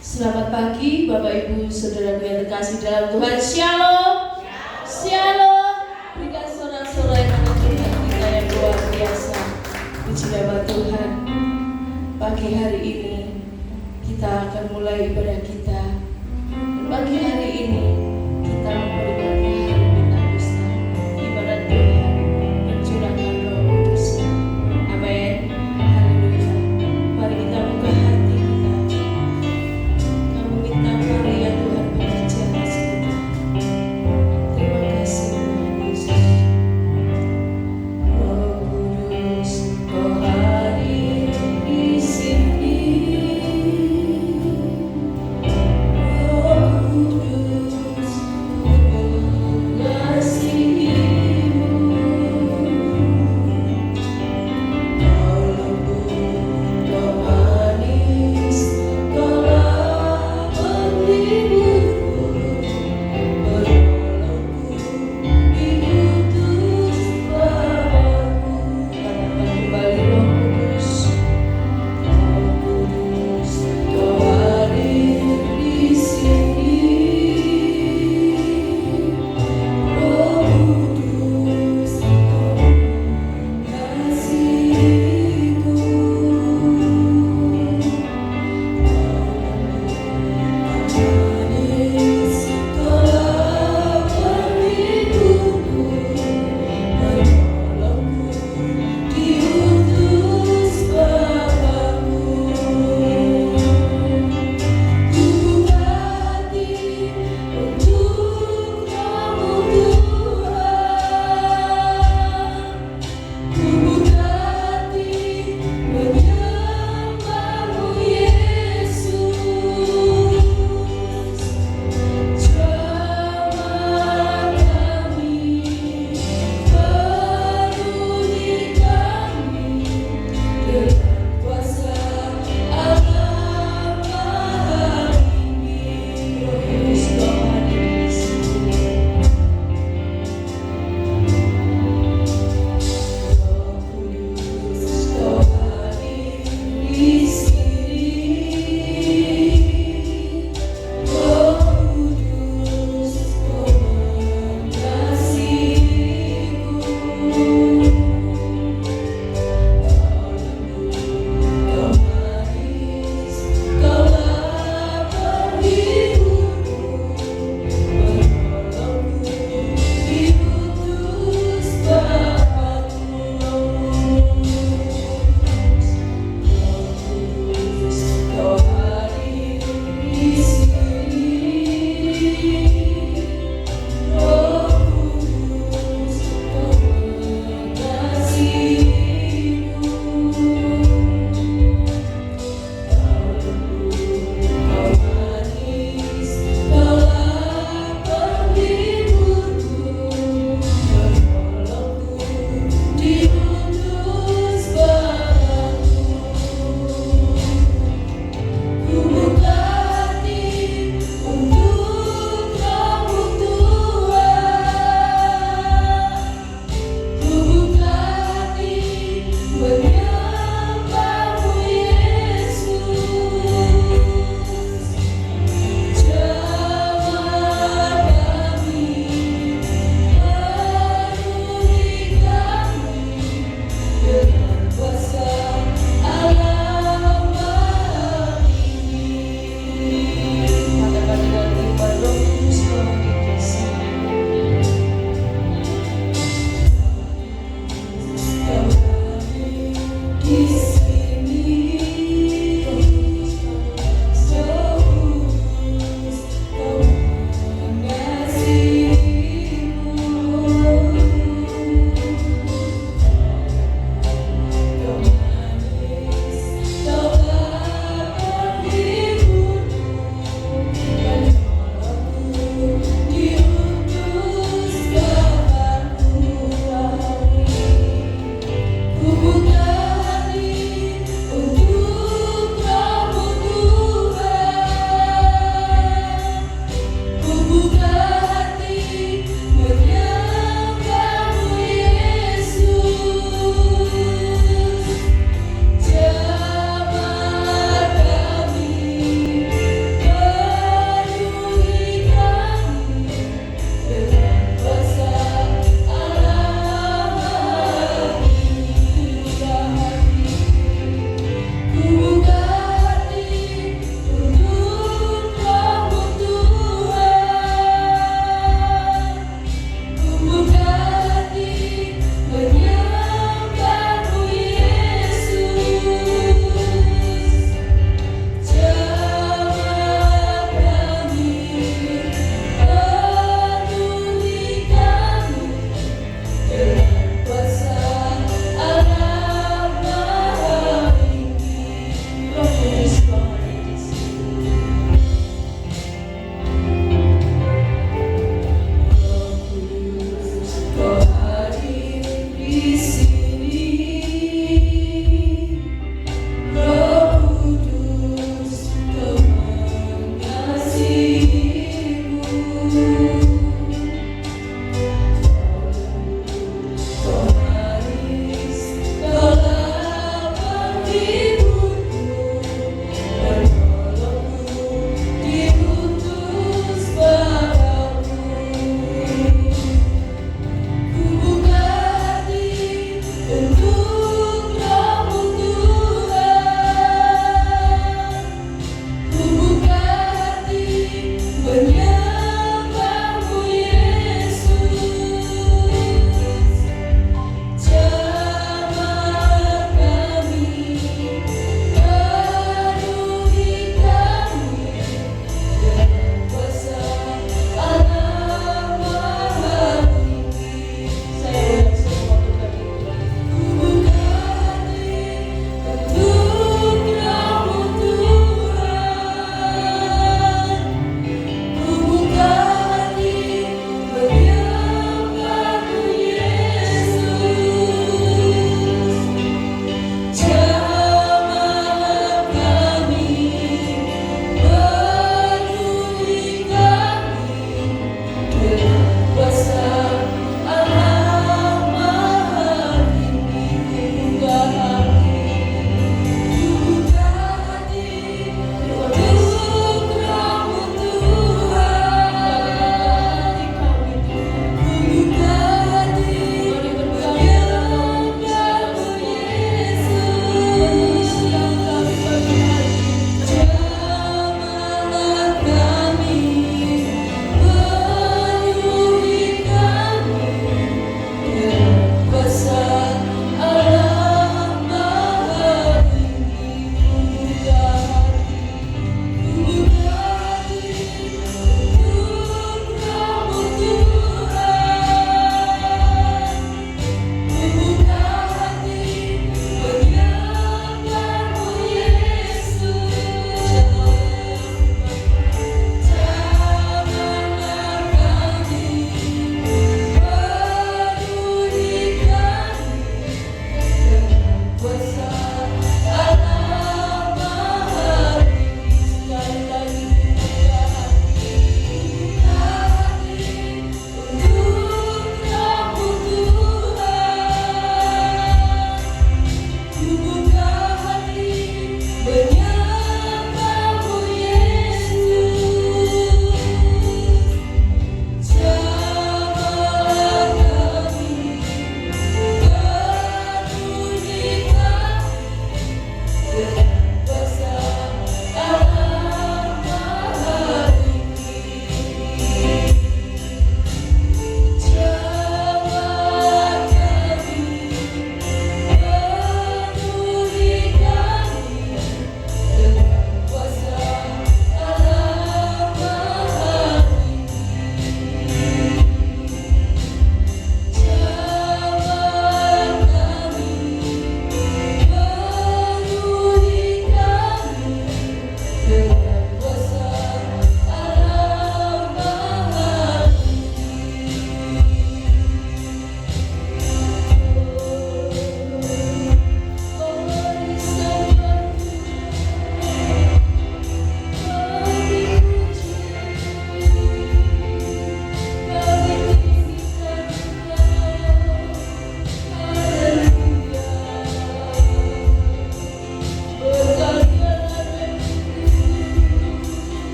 Selamat pagi Bapak Ibu Saudara yang terkasih dalam Tuhan. Shalom. Shalom. Berikan sorak-sorai Tuhan kita yang luar biasa. Puji nama Tuhan. Pagi hari ini kita akan mulai ibadah kita. Pagi hari ini kita memperingati hari Pentakosta, ibadat Tuhan mencurahkan Roh Kudus. Amin. Haleluya. Mari kita buka hati kita. Kami minta karya Tuhan bekerja atas kita. Terima kasih Tuhan Yesus. Roh Kudus, Kau hadir di sini. Roh Kudus.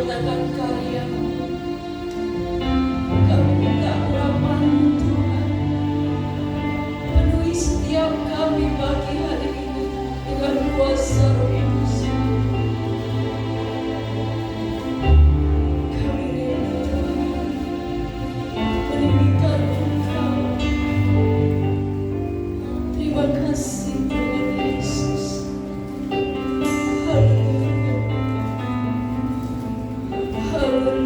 menyatakan karya-Mu. Kami minta urapan-Mu Tuhan, penuhi setiap kami pagi hari ini dengan kuasa Roh Kudus. Kami rindu Tuhan meninggikan Engkau. Terima kasih Tuhan Yesus. Haleluya. Haleluya.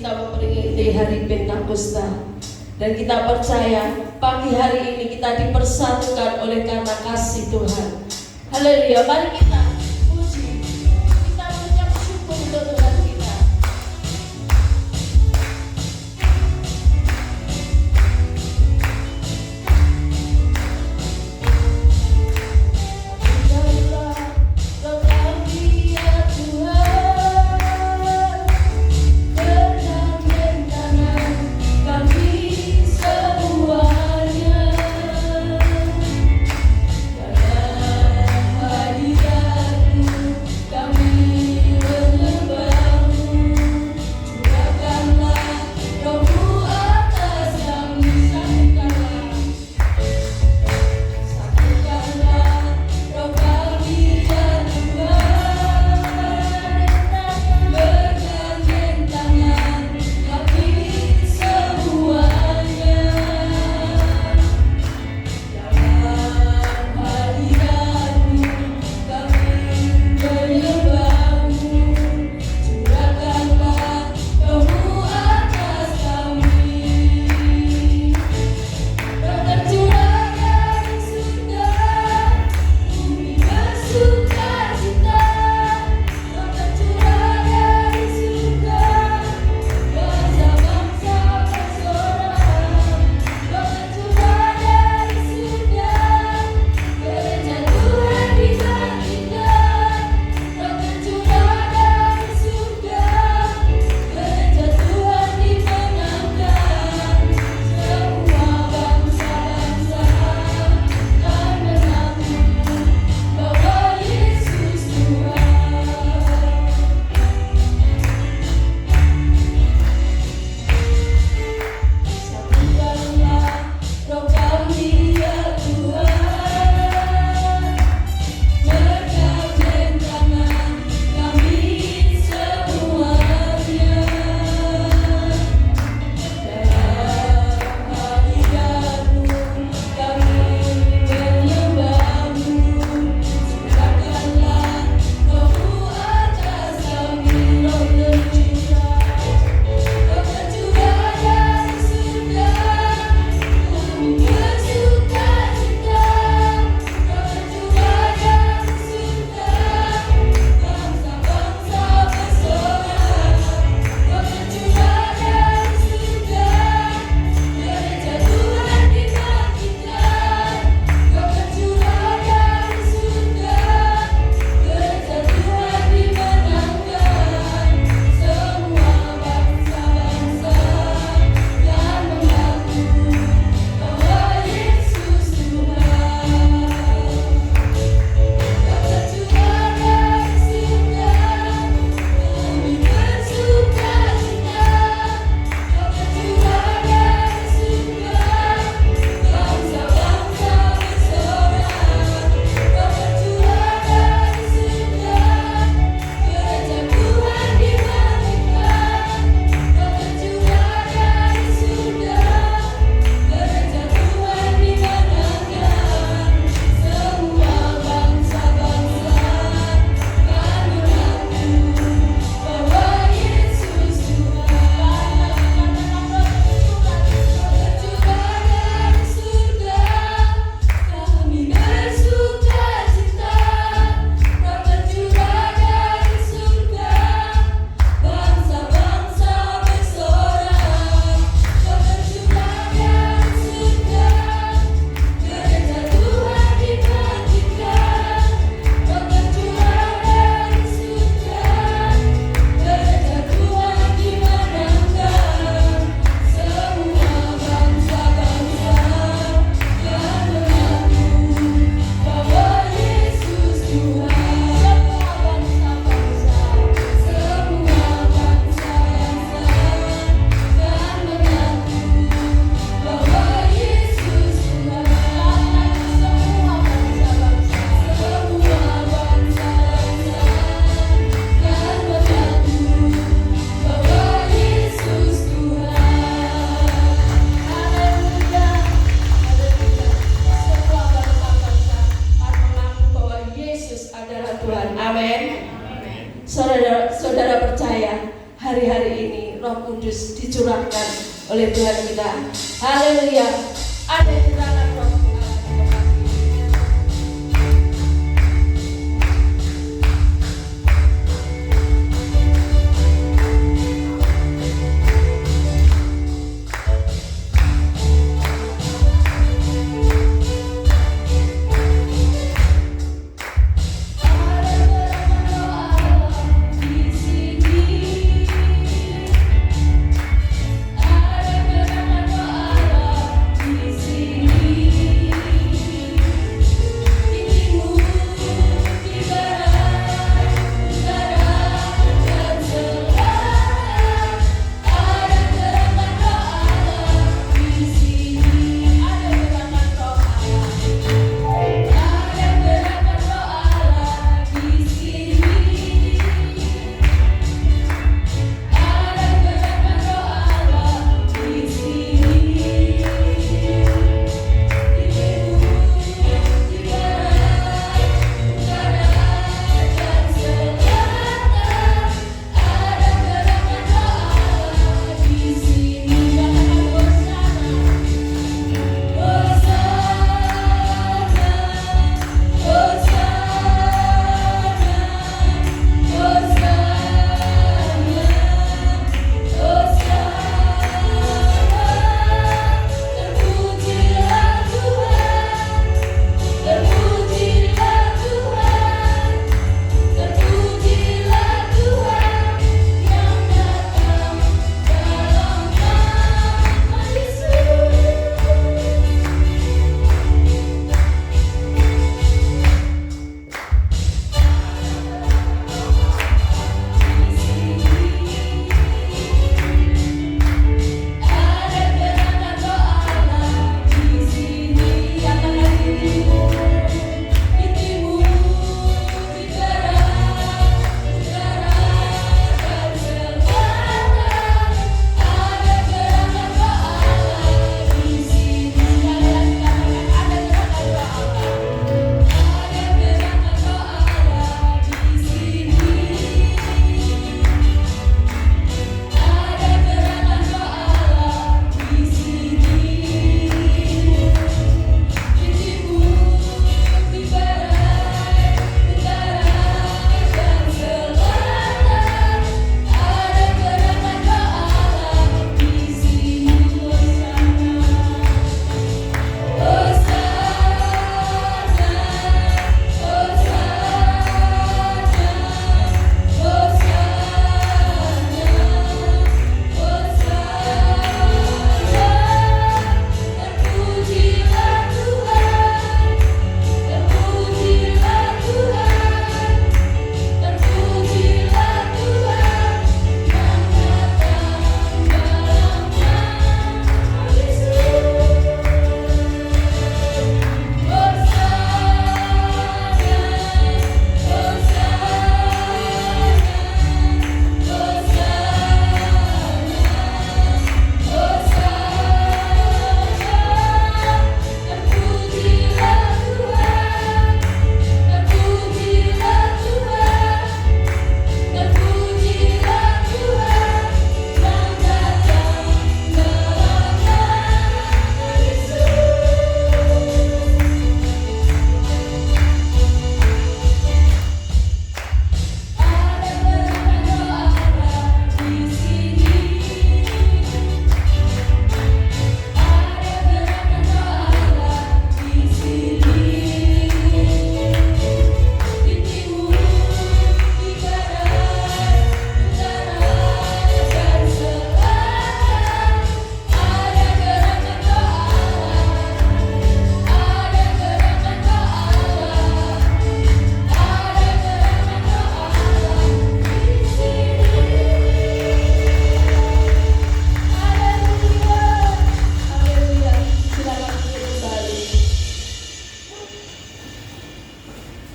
kita memperingati hari Pentakosta. Dan kita percaya pagi hari ini kita dipersatukan oleh karena kasih Tuhan. Haleluya, mari kita puji, kita mengucap syukur untuk Tuhan kita. Saudara percaya hari-hari ini Roh Kudus dicurahkan oleh Tuhan kita. Haleluya. Ada curahan Roh Allah.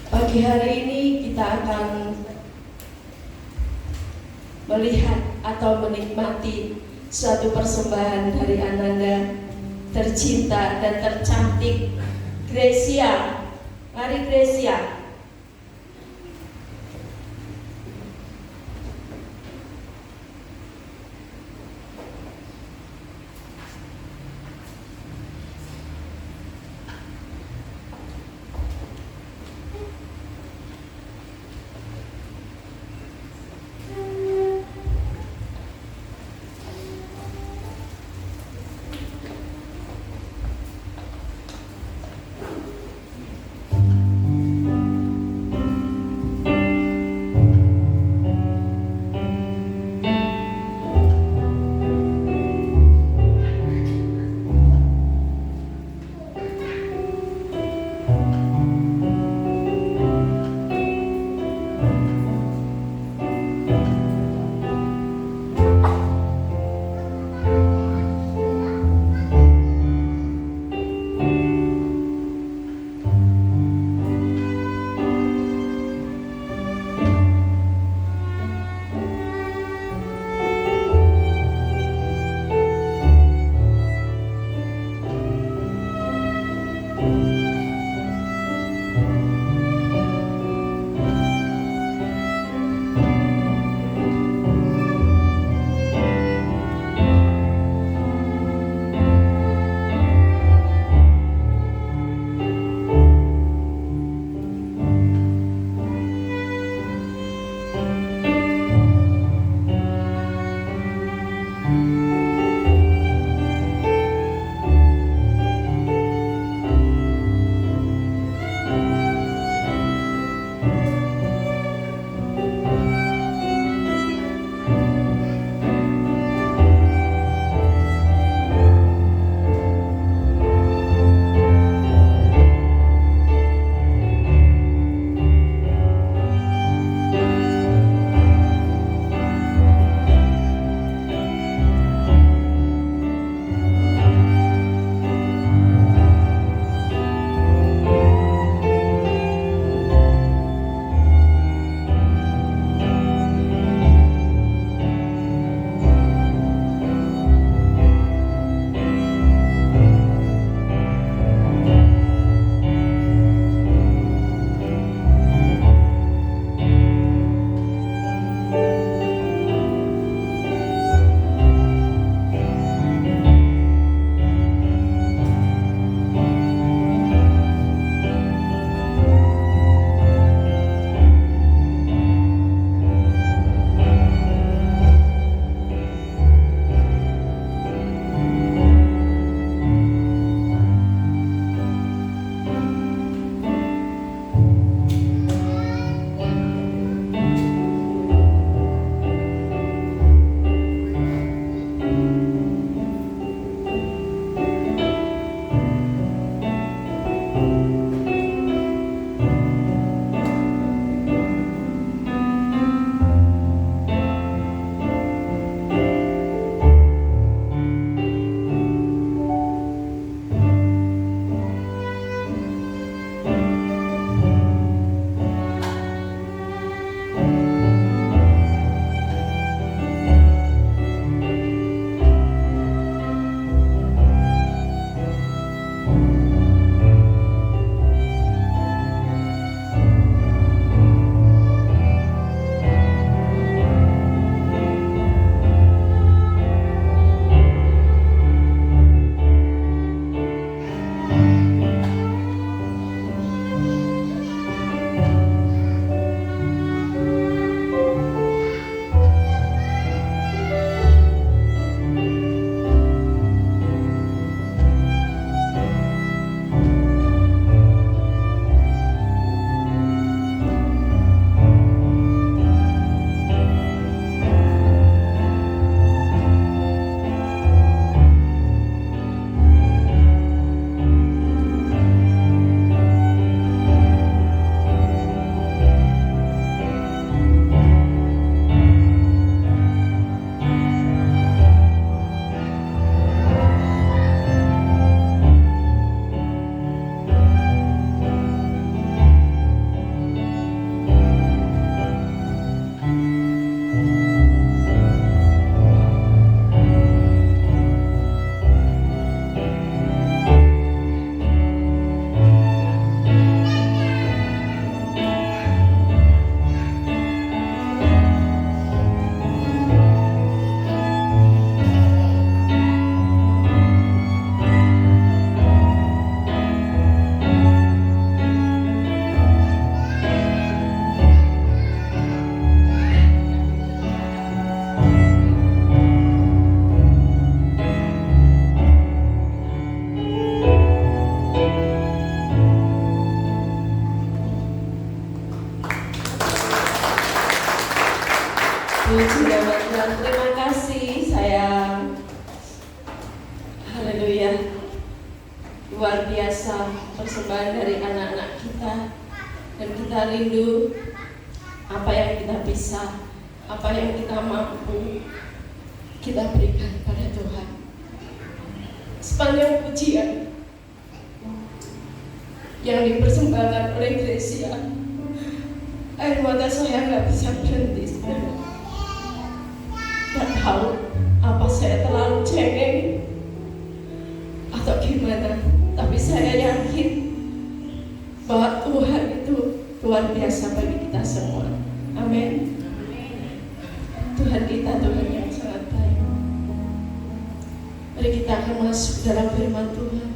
Pagi hari ini kita akan melihat atau menikmati suatu persembahan dari Ananda tercinta dan tercantik, Gracia. Mari Gracia. biasa persembahan dari anak-anak kita, dan kita rindu apa yang kita bisa, apa yang kita mampu kita berikan pada Tuhan. Sepanjang pujian yang dipersembahkan oleh Gracia, air mata saya nggak bisa berhenti. Nggak tahu apa saya terlalu cengeng atau gimana, tapi saya yakin bahwa Tuhan itu luar biasa bagi kita semua. Amin. Tuhan kita Tuhan yang sangat baik. Mari kita akan masuk dalam firman Tuhan.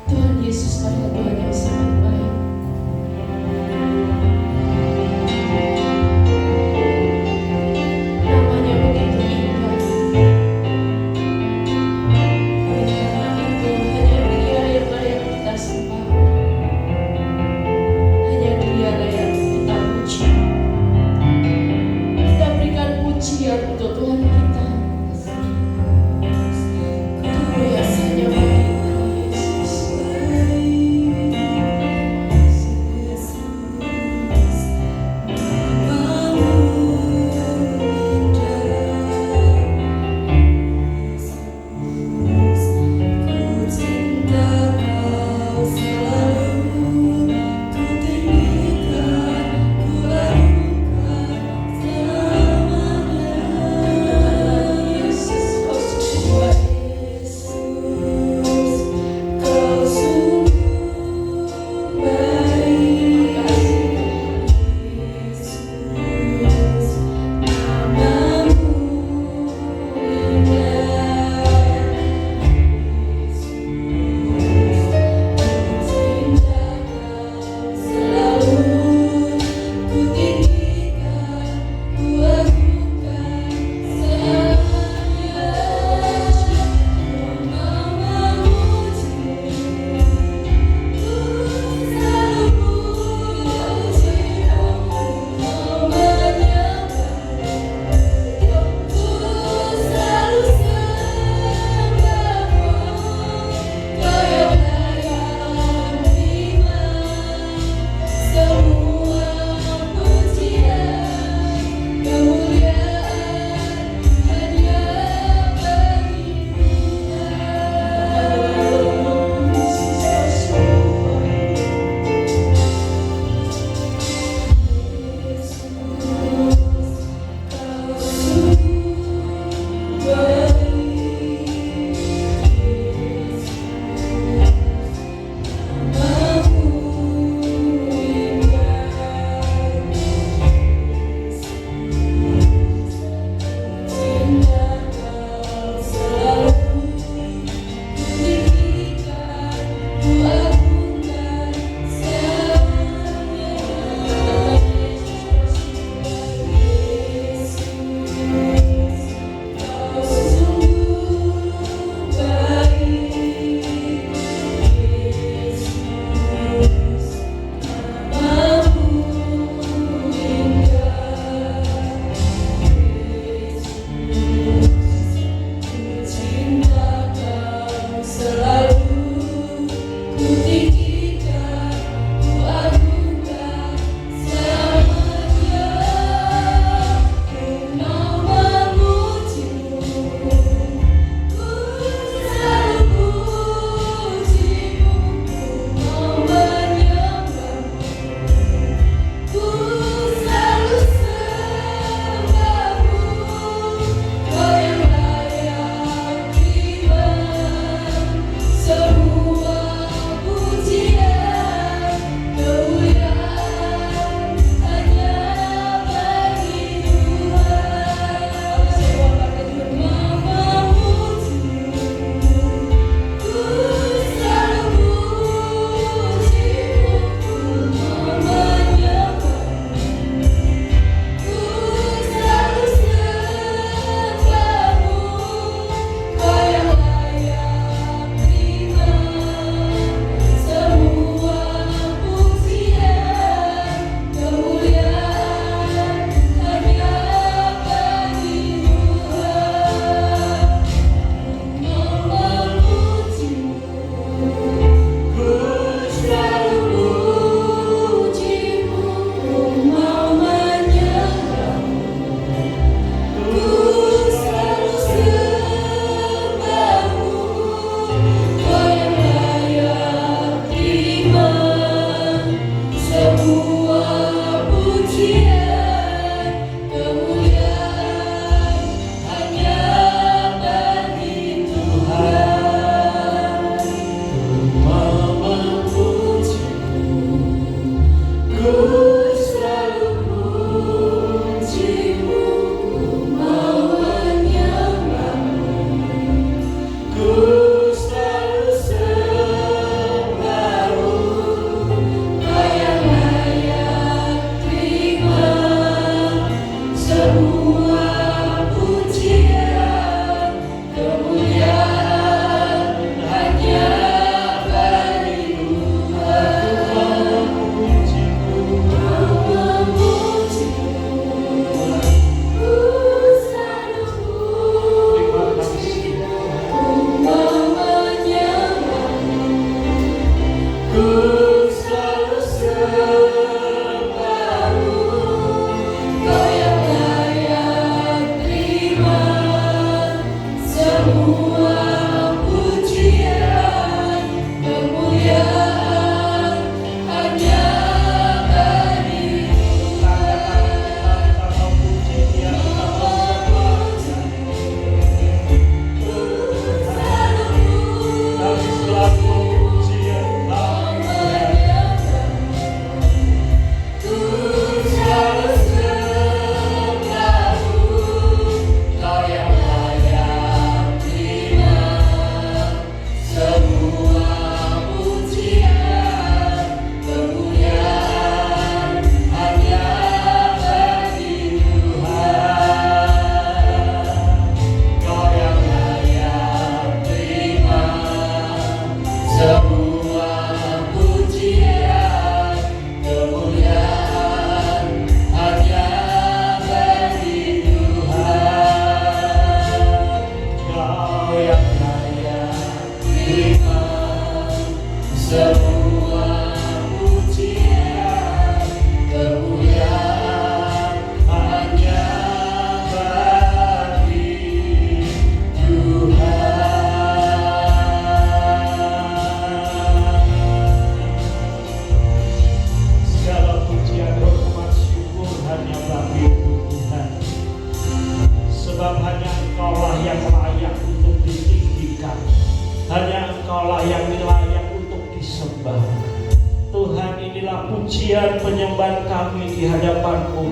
Tuhan Yesus adalah Tuhan yang sangat baik. Namanya begitu indah. Oleh karena itu hanya Dia yang layak kita sembah. Hanya Dia layak kita puji. Kita berikan pujian untuk Tuhan kita. pujian penyembahan kami di hadapan-Mu.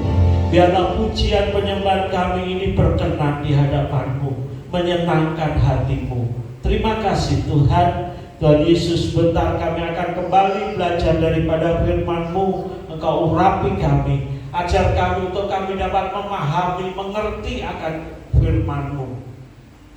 Biarlah pujian penyembahan kami ini berkenan di hadapan-Mu, menyenangkan hati-Mu. Terima kasih Tuhan. Tuhan Yesus, bentar kami akan kembali belajar daripada firman-Mu. Engkau urapi kami, ajar kami untuk kami dapat memahami, mengerti akan firman-Mu,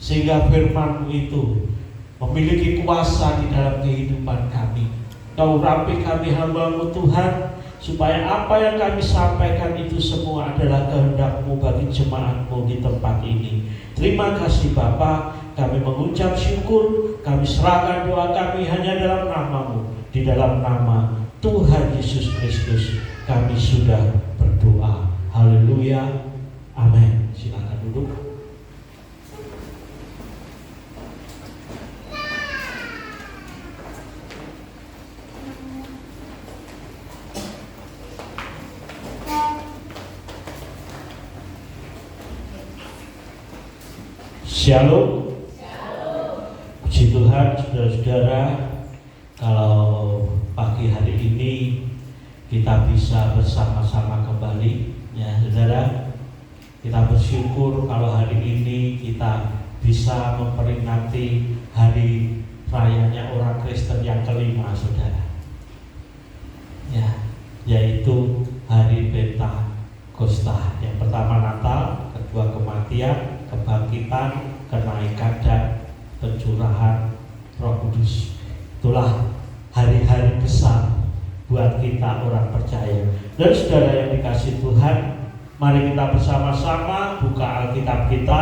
sehingga firman-Mu itu memiliki kuasa di dalam kehidupan kami. Kau urapi kami hamba-Mu Tuhan, supaya apa yang kami sampaikan itu semua adalah kehendak-Mu bagi jemaat-Mu di tempat ini. Terima kasih Bapa, kami mengucap syukur, kami serahkan doa kami hanya dalam nama-Mu. Di dalam nama Tuhan Yesus Kristus kami sudah berdoa. Haleluya, amin. Silakan duduk. Shalom. Puji Tuhan, saudara-saudara, kalau pagi hari ini kita bisa bersama-sama kembali, ya saudara. Kita bersyukur kalau hari ini kita bisa memperingati hari rayanya orang Kristen yang kelima, saudara. Ya, yaitu hari Pentakosta. Yang pertama Natal, kedua kematian, kebangkitan, kenaikan dan pencurahan Roh Kudus. Itulah hari-hari besar buat kita orang percaya. Dan saudara yang dikasihi Tuhan, mari kita bersama-sama buka Alkitab kita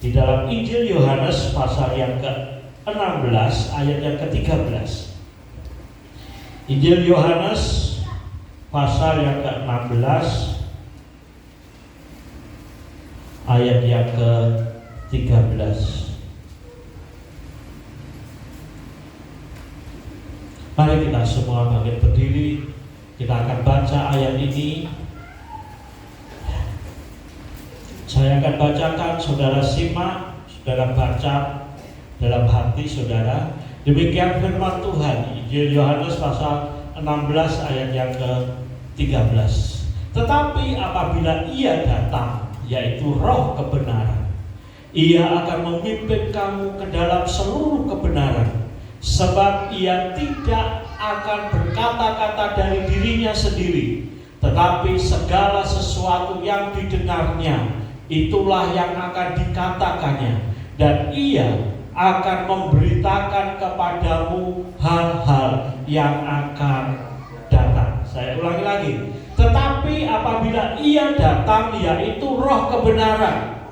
di dalam Injil Yohanes pasal yang ke-16 ayat yang ke-13. Injil Yohanes pasal yang ke-16 ayat yang ke-13. Mari kita semua bangkit berdiri. Kita akan baca ayat ini. Saya akan bacakan, saudara simak, saudara baca dalam hati saudara. Demikian firman Tuhan, Injil Yohanes pasal 16 ayat yang ke-13. Tetapi apabila Ia datang, yaitu Roh kebenaran, Ia akan memimpin kamu ke dalam seluruh kebenaran, sebab Ia tidak akan berkata-kata dari dirinya sendiri, tetapi segala sesuatu yang didengarnya itulah yang akan dikatakannya, dan ia akan memberitakan kepadamu hal-hal yang akan datang. Saya ulangi lagi. Tetapi apabila ia datang, yaitu Roh kebenaran,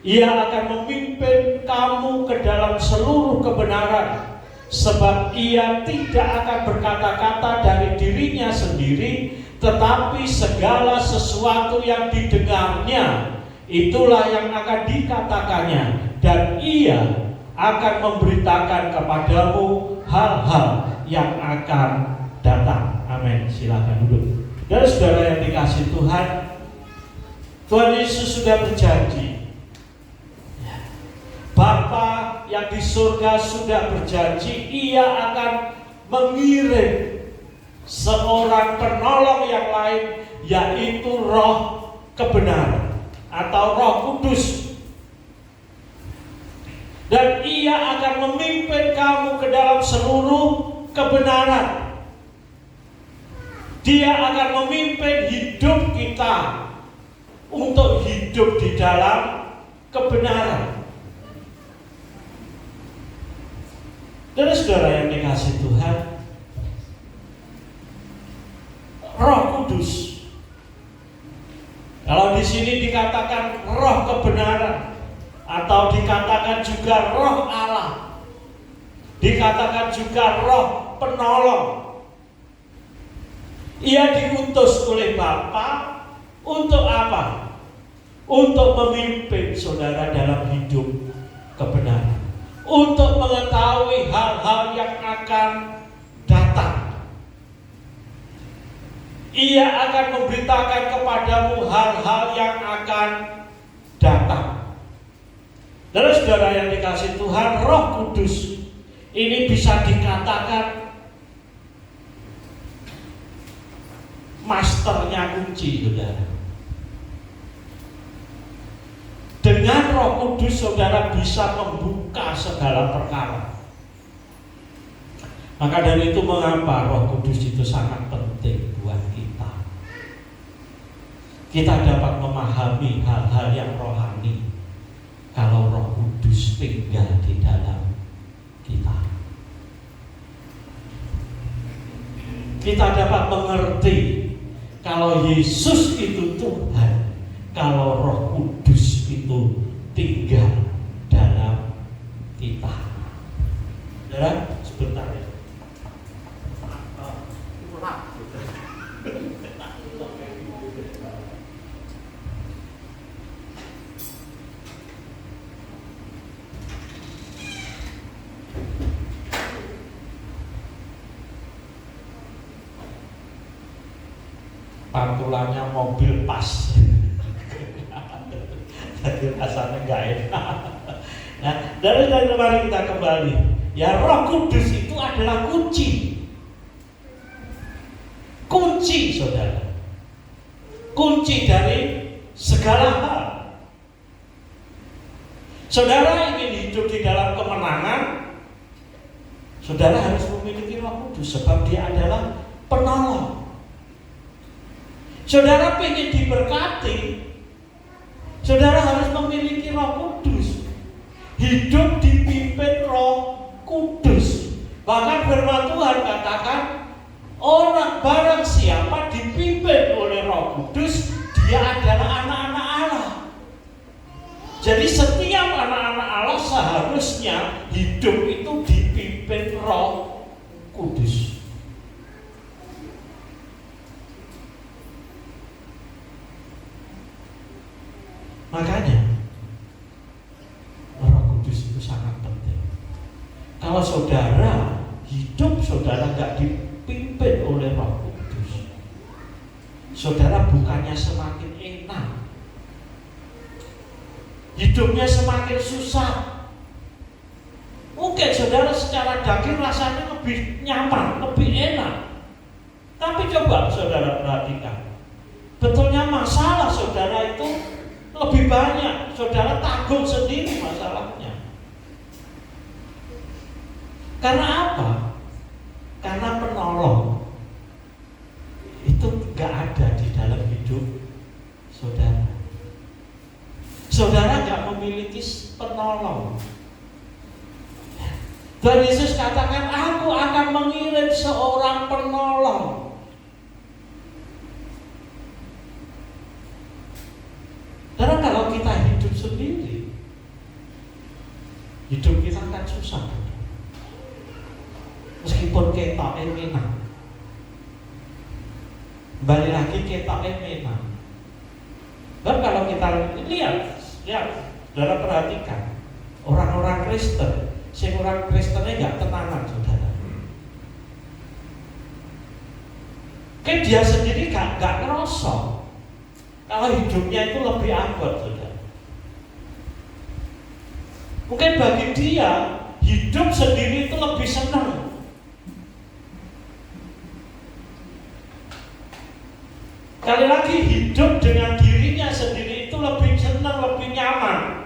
ia akan memimpin kamu ke dalam seluruh kebenaran, sebab ia tidak akan berkata-kata dari dirinya sendiri, tetapi segala sesuatu yang didengarnya itulah yang akan dikatakannya, dan ia akan memberitakan kepadamu hal-hal yang akan datang. Amin. Silakan duduk. Dan saudara yang dikasih Tuhan, Tuhan Yesus sudah berjanji, Bapa yang di surga sudah berjanji, ia akan mengirim seorang penolong yang lain, yaitu Roh kebenaran atau Roh Kudus, dan ia akan memimpin kamu ke dalam seluruh kebenaran. Dia akan memimpin hidup kita untuk hidup di dalam kebenaran. Dan saudara yang dikasih Tuhan, Roh Kudus, kalau di sini dikatakan Roh kebenaran, atau dikatakan juga Roh Allah, dikatakan juga Roh penolong. Ia diutus oleh Bapa untuk apa? Untuk memimpin saudara dalam hidup kebenaran, untuk mengetahui hal-hal yang akan datang. Ia akan memberitakan kepadamu hal-hal yang akan datang. Dan saudara yang dikasih Tuhan, Roh Kudus ini bisa dikatakan masternya kunci, saudara. Dengan Roh Kudus saudara bisa membuka segala perkara. Maka dari itu mengapa Roh Kudus itu sangat penting buat kita. Kita dapat memahami hal-hal yang rohani kalau Roh Kudus tinggal di dalam kita. Kita dapat mengerti kalau Yesus itu Tuhan, kalau Roh Kudus itu tinggal dalam kita. Saudara, sebentar ya. Pantulannya mobil pas, jadi rasanya nggak enak. Nah, dari mari kita kembali. Ya, Roh Kudus itu adalah kunci, saudara, kunci dari segala hal. Saudara ingin hidup di dalam kemenangan, saudara harus memiliki Roh Kudus, sebab Dia adalah penolong. Saudara ingin diberkati, saudara harus memiliki Roh Kudus. Hidup dipimpin Roh Kudus. Bahkan firman Tuhan katakan, orang barang siapa dipimpin oleh Roh Kudus, dia adalah anak-anak Allah. Jadi setiap anak-anak Allah seharusnya hidup itu dipimpin Roh Kudus. Makanya Roh Kudus itu sangat penting. Kalau saudara hidup saudara gak dipimpin oleh Roh Kudus, saudara bukannya semakin enak, hidupnya semakin susah. Mungkin saudara secara daging rasanya lebih nyaman, lebih enak, tapi coba saudara perhatikan, betulnya masalah saudara itu lebih banyak, saudara tanggung sendiri masalahnya. Karena apa? Karena penolong itu gak ada saudara nggak memiliki penolong. Tuhan Yesus katakan, aku akan mengirim seorang penolong. Karena kalau kita hidup sendiri, hidup kita akan susah. Meskipun kita enak, balik lagi kita enak. Dan kalau kita lihat, saudara perhatikan orang-orang Kristen, orang Kristennya nggak tenanan, saudara. Kayak dia sendiri nggak ngerosok kalau hidupnya itu lebih abot, saudara. Mungkin bagi dia hidup sendiri itu lebih senang. Kali lagi hidup dengan dirinya sendiri itu lebih senang, lebih nyaman.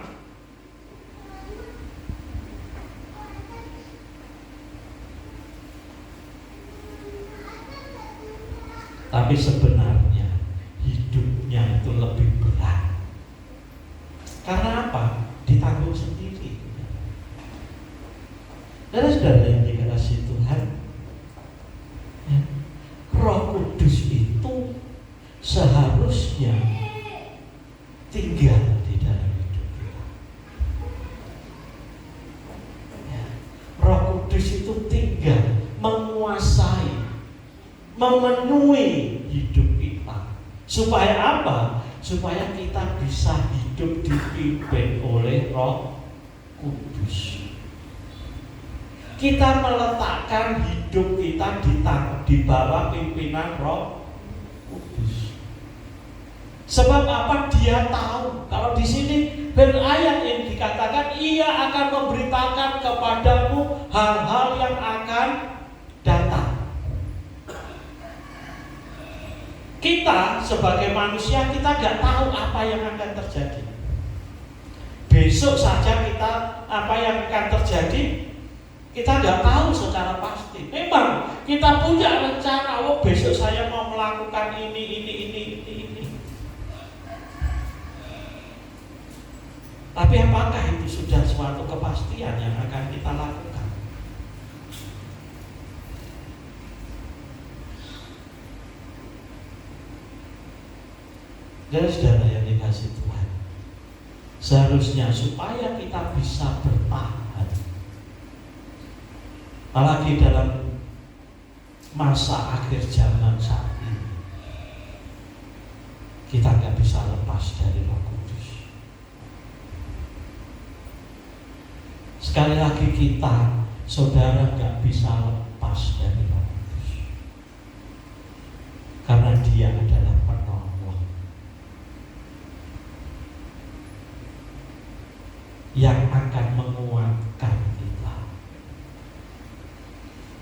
Tapi sebenarnya hidupnya itu lebih berat. Karena apa? Ditanggung sendiri. Saudara yang dikasihi Tuhan, Roh Kudus itu seharusnya tinggal di dalam hidup kita. Roh Kudus itu tinggal, menguasai, memenuhi hidup kita. Supaya apa? Supaya kita bisa hidup dipimpin oleh Roh Kudus. Kita meletakkan hidup kita di bawah pimpinan Roh Kudus. Sebab apa? Dia tahu. Kalau di sini berayat yang dikatakan, Ia akan memberitakan kepadamu hal-hal yang akan datang. Kita sebagai manusia, kita nggak tahu apa yang akan terjadi. Besok saja kita apa yang akan terjadi, kita nggak tahu secara pasti. Memang kita punya rencana, besok saya mau melakukan ini. Tapi apakah itu sudah suatu kepastian yang akan kita lakukan? Dan saudara yang dikasihi Tuhan, seharusnya supaya kita bisa bertahan, apalagi dalam masa akhir zaman saat ini, kita nggak bisa lepas dari Roh Kudus. Sekali lagi kita, saudara, nggak bisa lepas dari Roh Kudus, karena Dia adalah penolong yang akan menguatkan kita.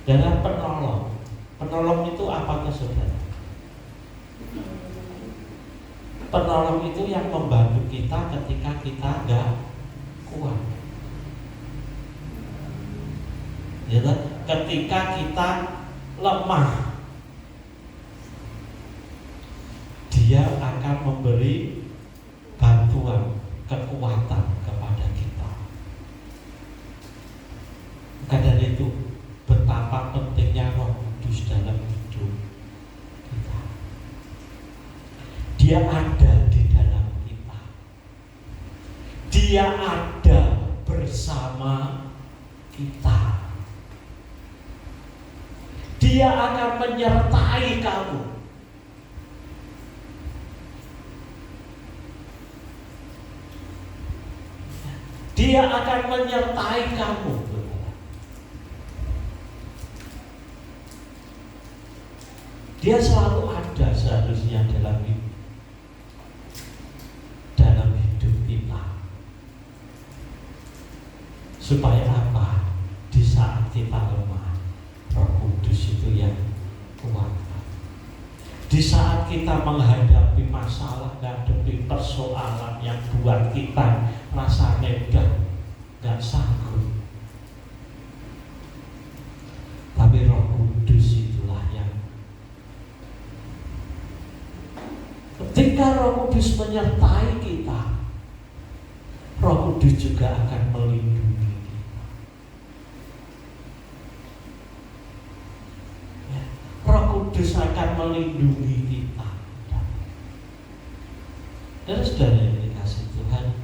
Dan penolong itu apa, saudara? Penolong itu yang membantu kita ketika kita nggak kuat. Ya, ketika kita lemah, Dia akan memberi bantuan, kekuatan kepada kita. Karena itu betapa pentingnya Roh Kudus dalam hidup kita. Dia ada di dalam kita. Dia ada bersama kita. Dia akan menyertai kamu. Dia akan menyertai kamu. Dia selalu ada seharusnya dalam hidup kita. Supaya apa? Di saat kita lemah, Roh Kudus itu yang kuatkan. Di saat kita menghadapi masalah, menghadapi persoalan yang buat kita rasanya udah gak sanggup, tapi Roh Kudus itulah yang, ketika Roh Kudus menyertai kita, Kudus juga akan melindungi kita. Ya, Roh Kudus akan melindungi kita. Dan saudara yang dikasih Tuhan,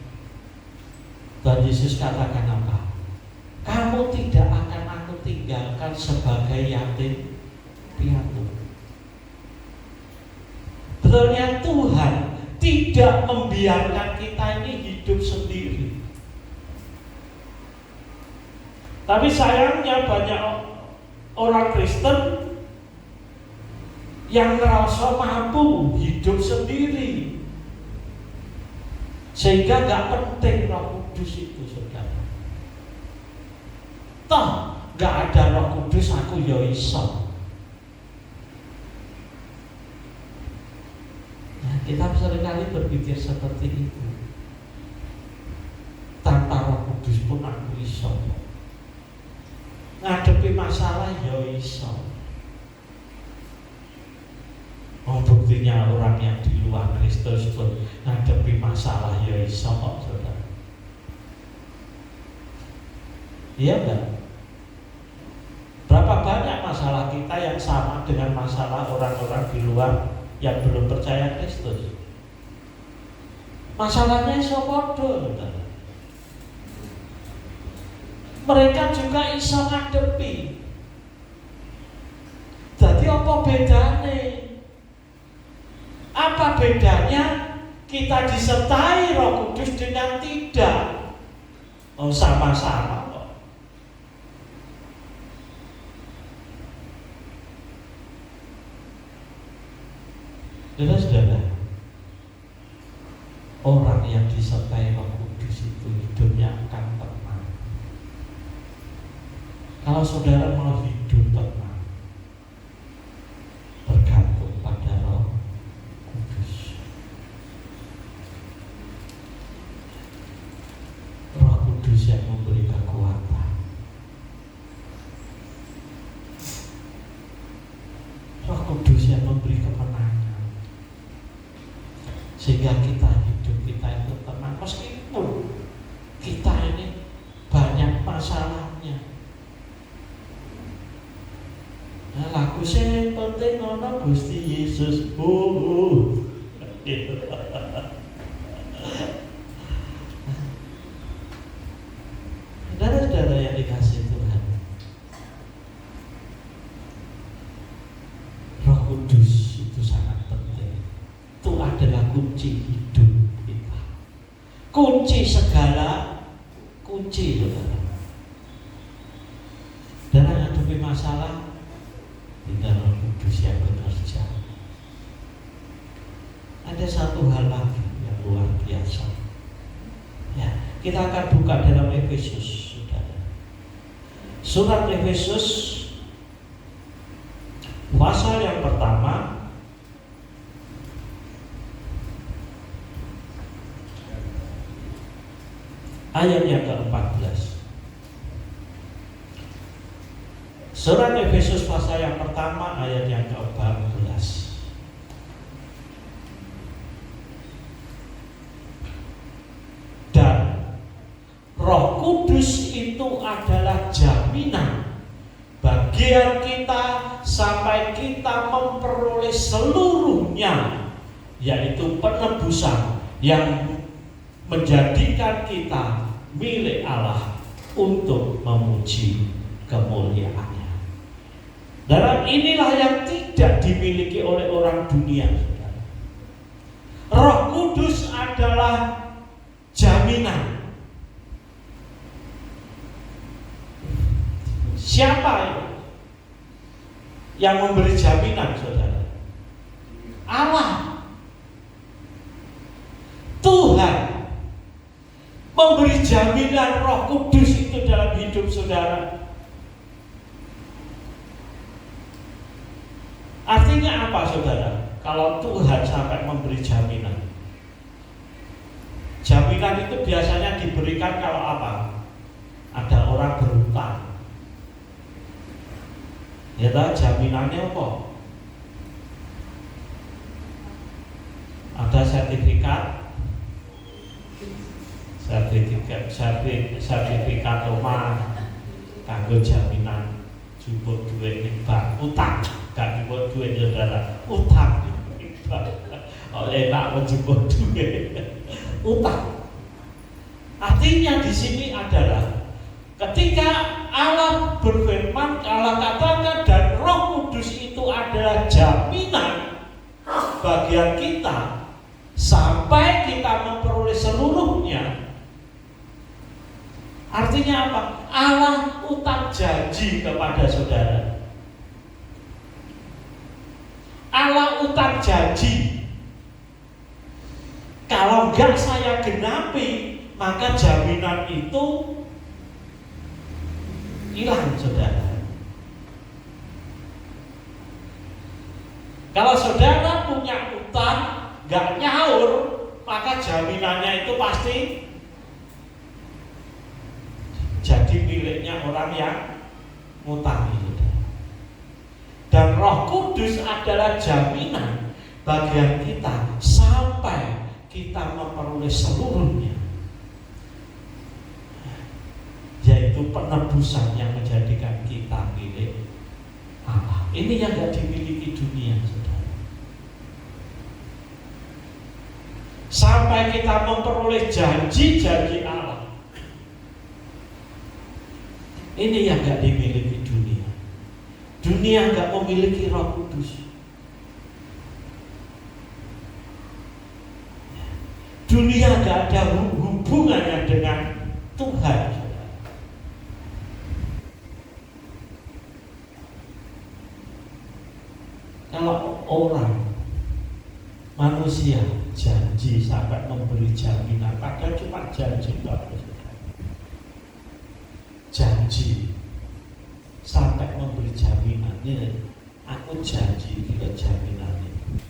Tuhan Yesus katakan apa? Kamu tidak akan aku tinggalkan sebagai yatim piatu. Betulnya Tuhan tidak membiarkan kita ini hidup sendiri. Tapi sayangnya banyak orang Kristen yang merasa mampu hidup sendiri, sehingga gak penting Roh Kudus itu, saudara. Toh gak ada Roh Kudus aku ya iso. Nah, kita seringkali berpikir seperti itu. Tanpa Roh Kudus pun aku iso. Ngadepi masalah ya iso. Oh, buktinya orang yang di luar Kristus pun ngadepi masalah ya iso kok, saudara. Iya enggak? Berapa banyak masalah kita yang sama dengan masalah orang-orang di luar yang belum percaya Kristus? Masalahnya iso podo, saudara. Mereka juga iso ngadepi. Jadi apa bedanya? Apa bedanya kita disertai Roh Kudus dengan tidak? Oh, sama-sama kok. Saudara, orang yang disertai Roh Kudus itu hidupnya akan tenang. Kalau saudara mau hidup tenang, bergantung pada Roh Kudus. Roh Kudus yang memberi kekuatan. Roh Kudus yang memberi kemenangan, sehingga kita hidup kita itu tenang meskipun kita ini banyak masalahnya. Nah, lagu sing penting ana Gusti Yesus. Saudara-saudara yang dikasih Tuhan, Roh Kudus itu sangat penting. Itu adalah kunci hidup kita. Kunci segala kunci, saudara. Dalam menghadapi masalah, tinggal Roh Kudus yang bekerja. Ada satu hal lagi yang luar biasa. Ya, kita akan buka dalam Efesus, saudara. Surat Efesus pasal yang pertama ayat yang ke-14. Surat Efesus pasal yang pertama ayat yang ke-14. Dan Roh Kudus itu adalah jaminan bagian kita sampai kita memperoleh seluruhnya, yaitu penebusan yang menjadikan kita milik Allah untuk memuji kemuliaannya. Dan inilah yang tidak dimiliki oleh orang dunia, saudara. Roh Kudus adalah jaminan. Siapa yang memberi jaminan, saudara? Allah. Tuhan memberi jaminan Roh Kudus itu dalam hidup saudara. Artinya apa, saudara? Kalau Tuhan sampai memberi jaminan, jaminan itu biasanya diberikan kalau apa? Ada orang berhutang. Ya tahu jaminannya apa? Ada sertifikat sertifikat omah kanggo jaminan jupuk duit ning bank utang, gak jupuk duit saudara, utang ning bank. Oleh tak menjupuk duit utang. Artinya di sini adalah ketika Allah berfirman, Allah katakan dan Roh Kudus itu adalah jaminan bagian kita sampai kita memperoleh seluruhnya. Artinya apa? Allah utang janji kepada saudara. Allah utang janji. Kalau enggak saya genapi, maka jaminan itu hilang, saudara. Kalau saudara punya utang enggak nyaur, maka jaminannya itu pasti jadi miliknya orang yang ngutangi. Dan Roh Kudus adalah jaminan bagian kita sampai kita memperoleh seluruhnya, yaitu penebusan yang menjadikan kita milik Allah. Ini yang gak dimiliki dunia, saudara. Sampai kita memperoleh janji-janji Allah, ini yang gak dimiliki dunia. Dunia gak memiliki Roh Kudus. Dunia gak ada hubungannya dengan Tuhan. Kalau orang manusia janji sampai memberi jaminan, padahal cuma janji, janji sampai memberi jaminan, ini aku janji kita jaminan ini,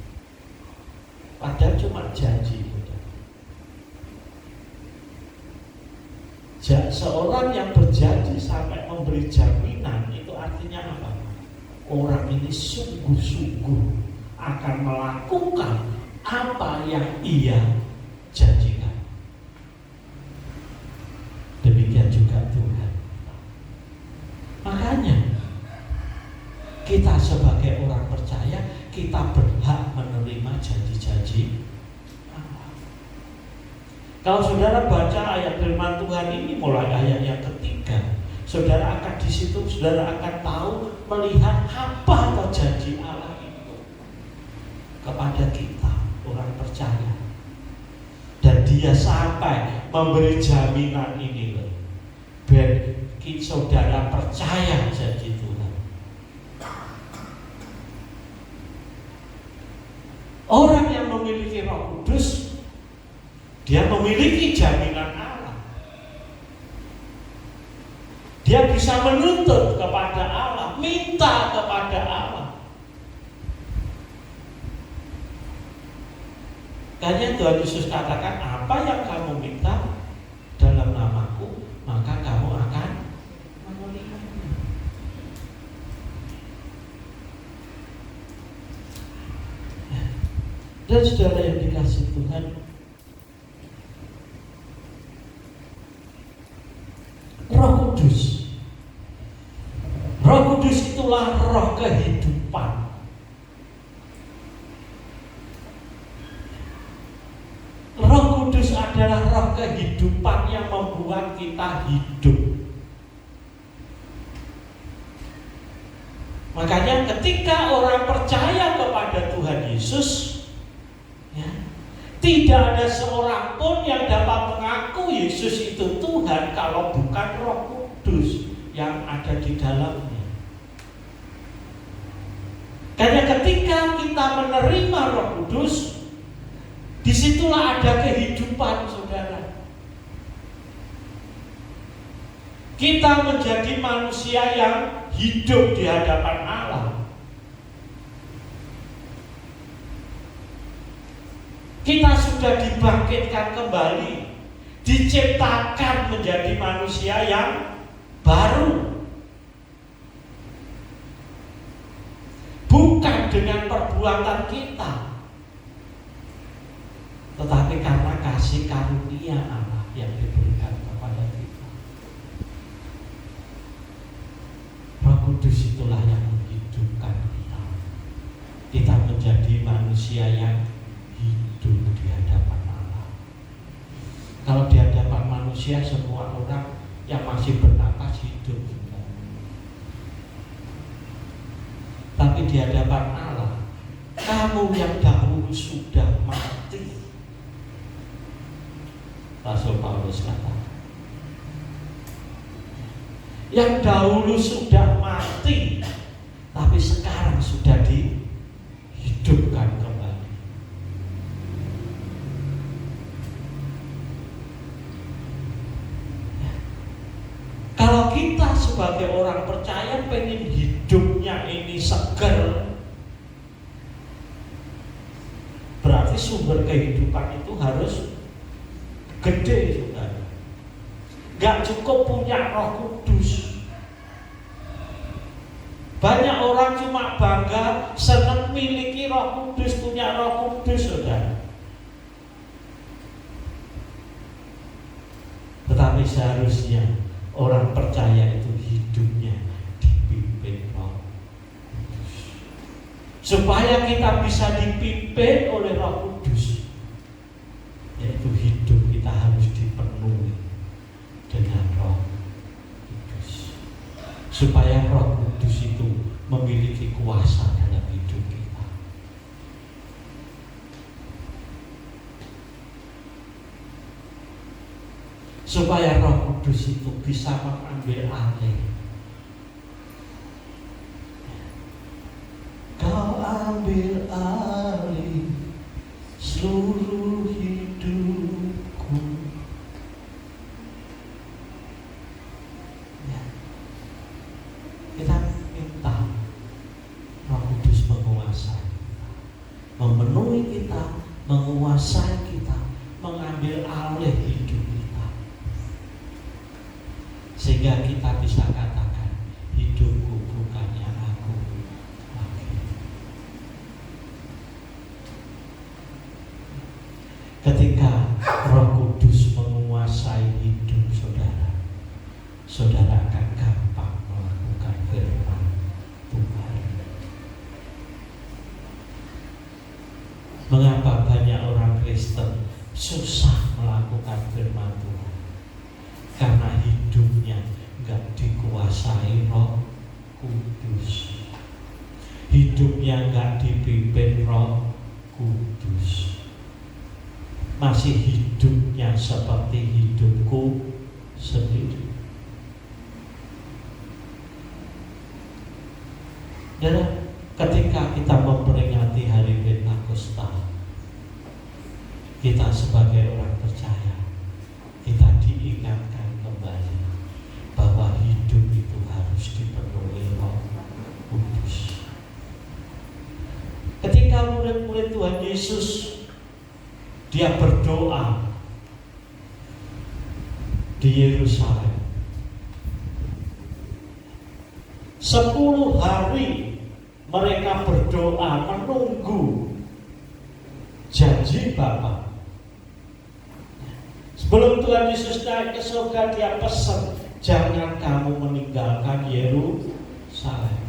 padahal cuma janji. Seorang yang berjanji sampai memberi jaminan itu artinya apa? Orang ini sungguh-sungguh akan melakukan apa yang ia janjikan. Demikian juga Tuhan. Makanya kita sebagai orang percaya, kita berhak menerima janji-janji. Kalau saudara baca ayat firman Tuhan ini mulai ayat yang ketiga, saudara akan di situ, saudara akan tahu, melihat apa atau janji Allah itu kepada kita orang percaya. Dan Dia sampai memberi jaminan ini loh, biar saudara percaya janji Tuhan. Orang yang memiliki Roh Kudus, dia memiliki jaminan Allah. Dia bisa menuntut kepada Allah, minta kepada Allah. Karena Tuhan Yesus katakan, apa yang kamu minta dalam namaku, maka kamu akan menerimanya. Dan saudara yang dikasih Tuhan, Roh Kudus. Roh Kudus itulah roh kehidupan. Roh Kudus adalah roh kehidupan yang membuat kita hidup. Makanya ketika orang percaya kepada Tuhan Yesus, ya, tidak ada seorang pun yang dapat mengaku Yesus itu Tuhan kalau bukan Roh Kudus yang ada di dalamnya. Karena ketika kita menerima Roh Kudus, disitulah ada kehidupan, saudara. Kita menjadi manusia yang hidup di hadapan Allah. Kita sudah dibangkitkan kembali, diciptakan menjadi manusia yang baru. Bukan dengan perbuatan kita, tetapi karena kasih karunia Allah yang diberikan kepada kita. Roh Kudus itulah yang menghidupkan kita. Kita menjadi manusia yang hidup di hadapan Allah. Kalau di hadapan manusia semua orang yang masih bernapas hidup, tapi di hadapan Allah, kamu yang dahulu sudah mati. Rasul Paulus kata, yang dahulu sudah mati, tapi sekarang sudah dihidupkan kembali. Kalau kita sebagai orang percaya pengen hidupnya ini seger, berarti sumber kehidupan itu harus gede, saudara. Gak cukup punya Roh Kudus. Banyak orang cuma bangga senang miliki Roh Kudus, punya Roh Kudus, saudara. Tetapi seharusnya orang percaya itu hidupnya dipimpin Roh Kudus. Supaya kita bisa dipimpin oleh Roh Kudus, yaitu hidup kita harus dipenuhi dengan Roh Kudus. Supaya Roh Kudus itu memiliki kuasa dalam hidup kita. Supaya Roh Kudus itu bisa mengambil alih. Kau ambil alih seluruh hidupku. Ya. Kita minta Roh Kudus menguasai kita, memenuhi kita, menguasai kita, mengambil alih hidup kita, sehingga kita bisa katakan, hidupku bukannya aku lagi. Ketika Roh Kudus menguasai hidup saudara, saudara akan gampang melakukan firman Tuhan. Mengapa banyak orang Kristen susah melakukan firman Tuhan? Karena hidupnya enggak dikuasai Roh Kudus. Hidupnya enggak dipimpin Roh Kudus. Masih hidupnya seperti hidupku sendiri. Dan ketika kita memperingati hari Pentakosta, kita sebagai orang percaya, kita diingatkan kembali bahwa hidup itu harus dipenuhi Roh Kudus. Ketika murid-murid Tuhan Yesus dia berdoa di Yerusalem 10 hari mereka berdoa menunggu janji Bapa. Sebelum Tuhan Yesus naik ke surga, dia pesan, jangan kamu meninggalkan Yerusalem.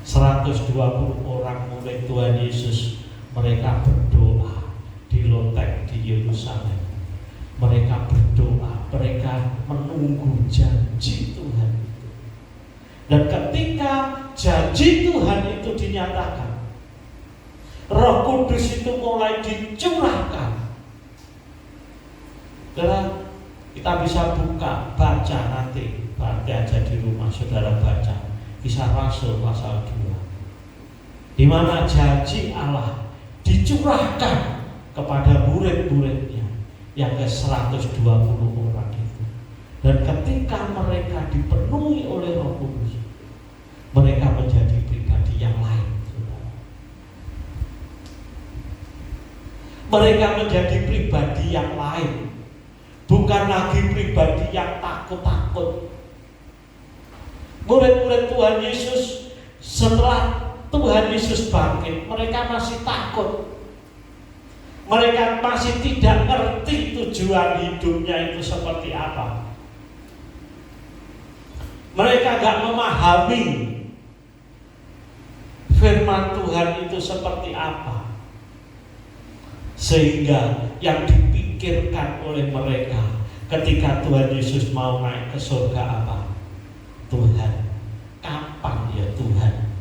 120 orang murid Tuhan Yesus, mereka berdoa di lotek di Yerusalem. Mereka berdoa, mereka menunggu janji Tuhan itu. Dan ketika janji Tuhan itu dinyatakan, Roh Kudus itu mulai dicurahkan. Dan kita bisa buka, baca nanti aja di rumah saudara baca Kisah Rasul pasal 2, di mana janji Allah dicurahkan kepada murid-muridnya yang ke 120 orang itu. Dan ketika mereka dipenuhi oleh Roh Kudus, mereka menjadi pribadi yang lain. Mereka menjadi pribadi yang lain, bukan lagi pribadi yang takut-takut. Murid-murid Tuhan Yesus setelah Tuhan Yesus bangkit, mereka masih takut. Mereka masih tidak ngerti tujuan tujuan hidupnya itu seperti apa. Mereka gak memahami firman Tuhan itu seperti apa. Sehingga yang dipikirkan oleh mereka ketika Tuhan Yesus mau naik ke surga apa? Tuhan, kapan ya Tuhan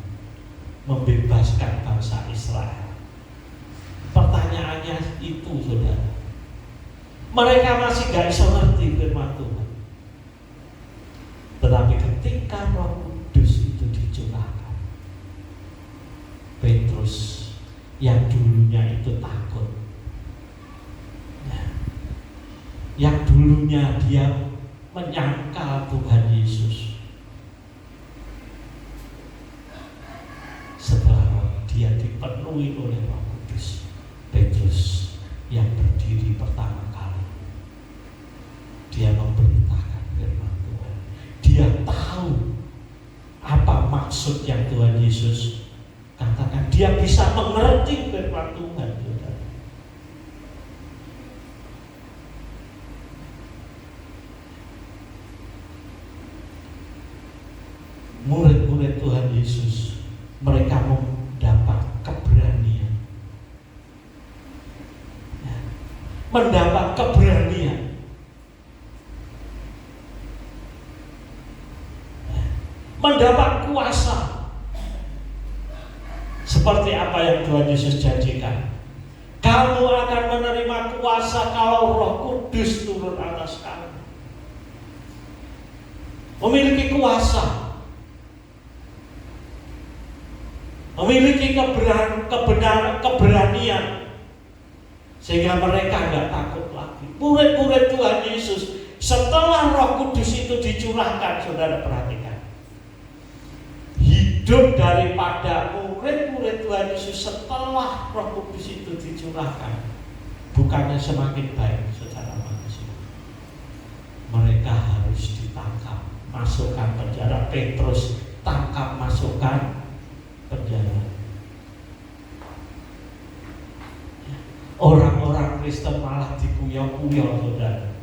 membebaskan bangsa Israel? Pertanyaannya itu, saudara. Mereka masih gak bisa ngerti firman Tuhan. Tetapi ketika Roh Kudus itu dicurahkan, Petrus yang dulunya itu takut, yang dulunya dia menyangkal Tuhan Yesus, setelah dia dipenuhi oleh Roh Kudus, Petrus yang berdiri pertama kali, dia memberitakan firman Tuhan. Dia tahu apa maksud yang Tuhan Yesus katakan. Dia bisa mengerti firman Tuhan. Murid-murid Tuhan Yesus, mereka mendapat keberanian, mendapat keberanian, mendapat kuasa, seperti apa yang Tuhan Yesus janjikan. Kamu akan menerima kuasa kalau Roh Kudus turun atas kamu. Memiliki kuasa, memiliki keberanian, sehingga mereka nggak takut lagi. Murid-murid Tuhan Yesus setelah Roh Kudus itu dicurahkan, saudara perhatikan, hidup daripada murid-murid Tuhan Yesus setelah Roh Kudus itu dicurahkan bukannya semakin baik, saudara manusia. Mereka harus ditangkap, masukkan penjara. Petrus tangkap, masukkan penjara. Orang-orang Kristen malah dikuyok-kuyok, saudara.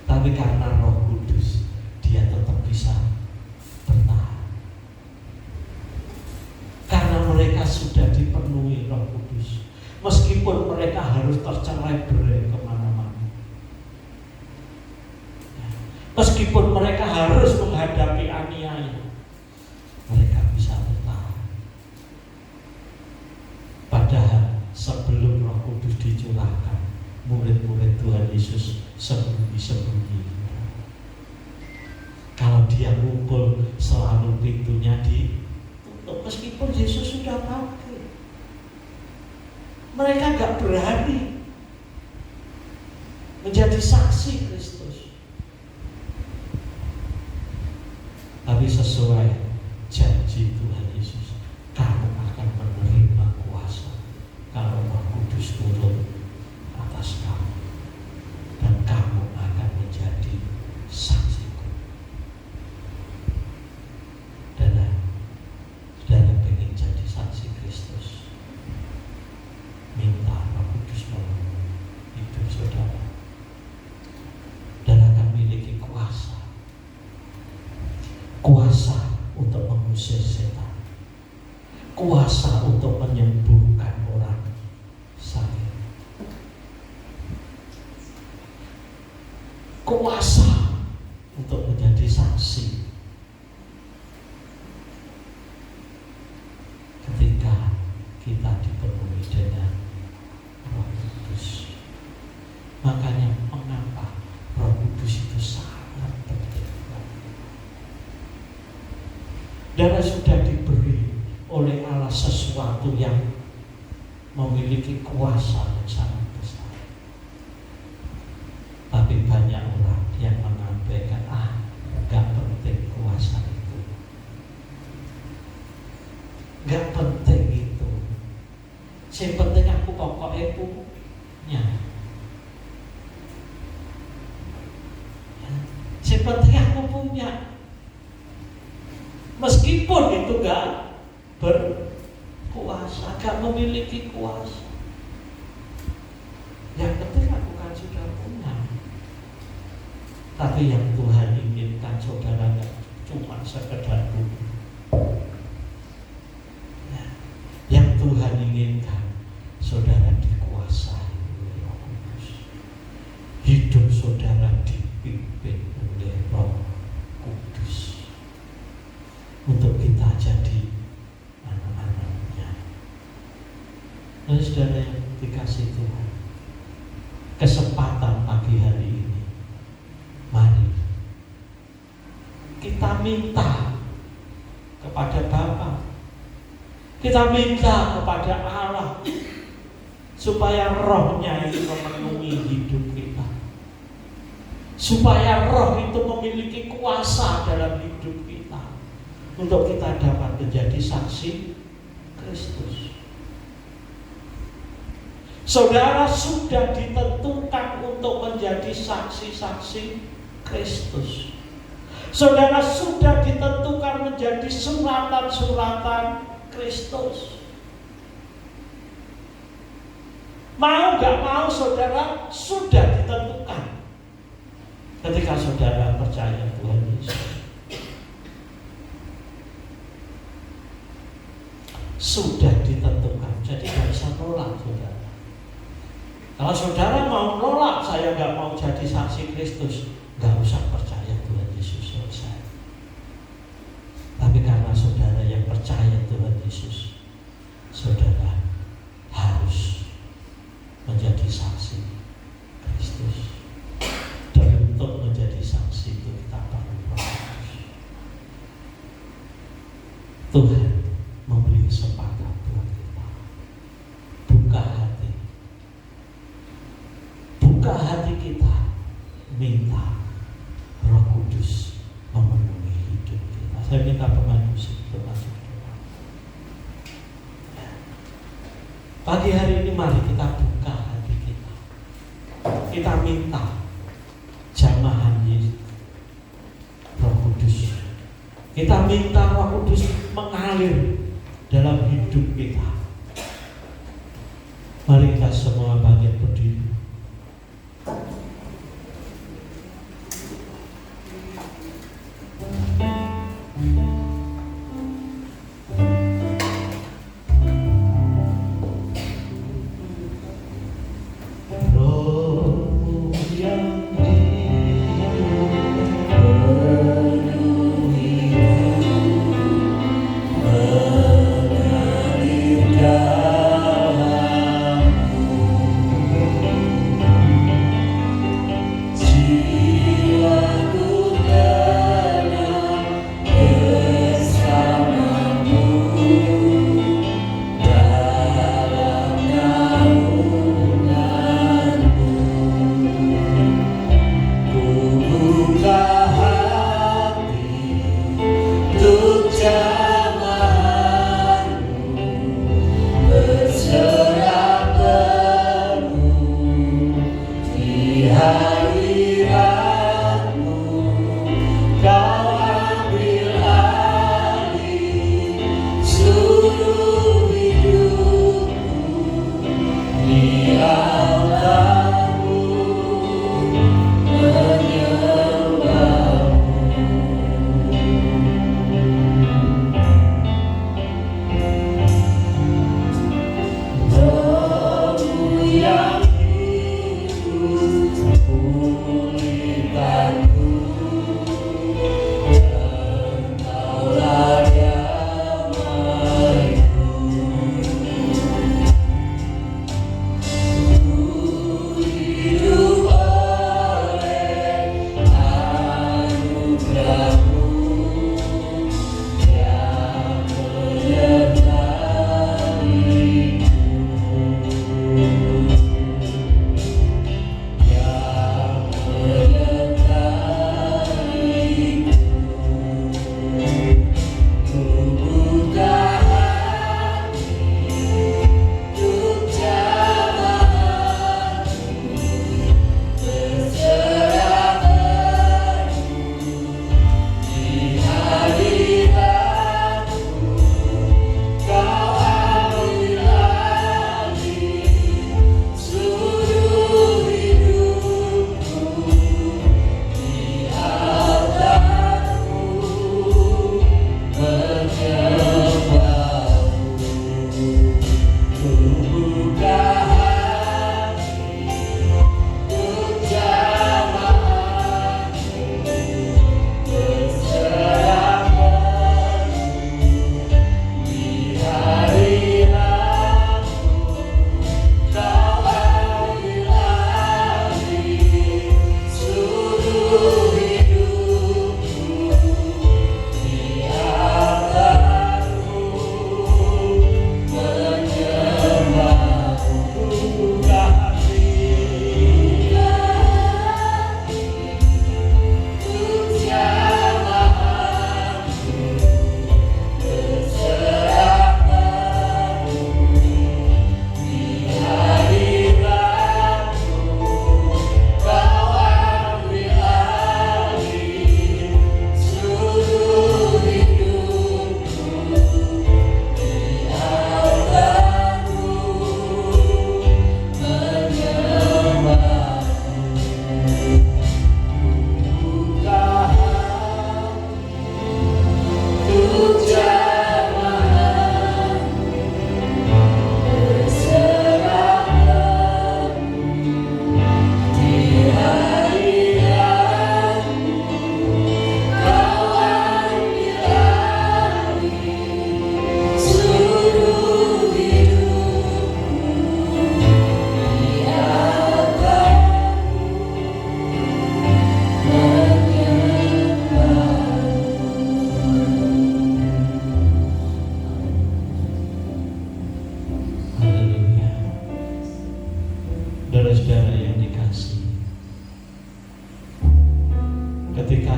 Tapi karena Roh Kudus, dia tetap bisa bertahan. Karena mereka sudah dipenuhi Roh Kudus, meskipun mereka harus tercerai-berai kemana-mana, meskipun mereka harus menghadapi aniaya, mereka bisa bertahan. Padahal sebelum Roh Kudus dicurahkan, murid-murid Tuhan Yesus sembunyi-sembunyi. Kalau dia ngumpul, selalu pintunya ditutup, meskipun Yesus sudah panggil. Mereka gak berani menjadi saksi Kristus. Tapi sesuai janji Tuhan Yesus, kamu akan menerima kuasa kalau Roh Kudus turun atas kamu, dan kamu akan menjadi saksiku. Dan saudara pengen jadi saksi Kristus, minta Roh Kudus menolong hidup saudara, dan akan memiliki kuasa untuk mengusir setan, kuasa untuk menyembuhkan orang sakit, kuasa untuk menjadi saksi ketika kita dipenuhi dengan Roh Kudus. Makanya mengapa Roh Kudus itu sangat penting. Dan sudah diberi oleh Allah sesuatu yang memiliki kuasa yang sangat besar. Tapi banyak orang yang mengabaikan, gak penting kuasa itu, gak penting itu. Yang penting aku pokoknya punya. Yang penting aku punya. Meskipun itu gak berkuasa, gak memiliki kuasa. Yang penting Tapi yang Tuhan inginkan saudara cuma sekedar dulu. Yang Tuhan inginkan saudara dikuasai oleh Roh Kudus. Hidup saudara dipimpin oleh Roh Kudus. Untuk kita jadi anak-anaknya. Nah, saudara yang dikasih Tuhan, kesempatan pagi hari ini, mari kita minta kepada Bapa, kita minta kepada Allah supaya Roh-Nya itu memenuhi hidup kita, supaya Roh itu memiliki kuasa dalam hidup kita, untuk kita dapat menjadi saksi Kristus. Saudara sudah ditentukan untuk menjadi saksi-saksi Kristus. Saudara sudah ditentukan menjadi suratan-suratan Kristus. Mau gak mau saudara sudah ditentukan ketika saudara percaya Tuhan Yesus. Sudah ditentukan, jadi gak bisa nolak saudara. Kalau saudara mau nolak, saya gak mau jadi saksi Kristus, gak usah percaya Tuhan Yesus selesai. Tapi karena saudara yang percaya Tuhan Yesus, saudara harus menjadi saksi Kristus. Dan untuk menjadi saksi itu kita perlu proses. Tuhan memberi kesempatan buat kita. Buka hati. Buka hati kita. Minta Roh Kudus memenuhi hidup kita. Saya minta pemain musik untuk masuk doa. Pagi hari ini mari kita buka hati kita. Kita minta jamahan Yesus, Roh Kudus. Kita minta Roh Kudus mengalir dalam hidup kita. Mari kita semua bangkit berdiri.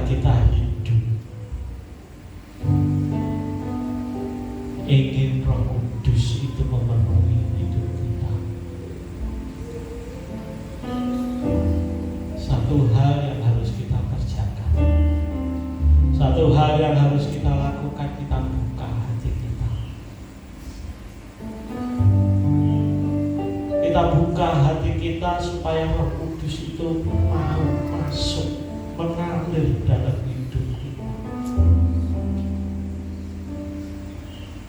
kita hidup. Ingin Roh Kudus itu memenuhi hidup kita. Satu hal yang harus kita kerjakan, satu hal yang harus kita lakukan, kita buka hati kita. Kita buka hati kita supaya Roh Kudus itu mau masuk, mengalir dalam hidup kita.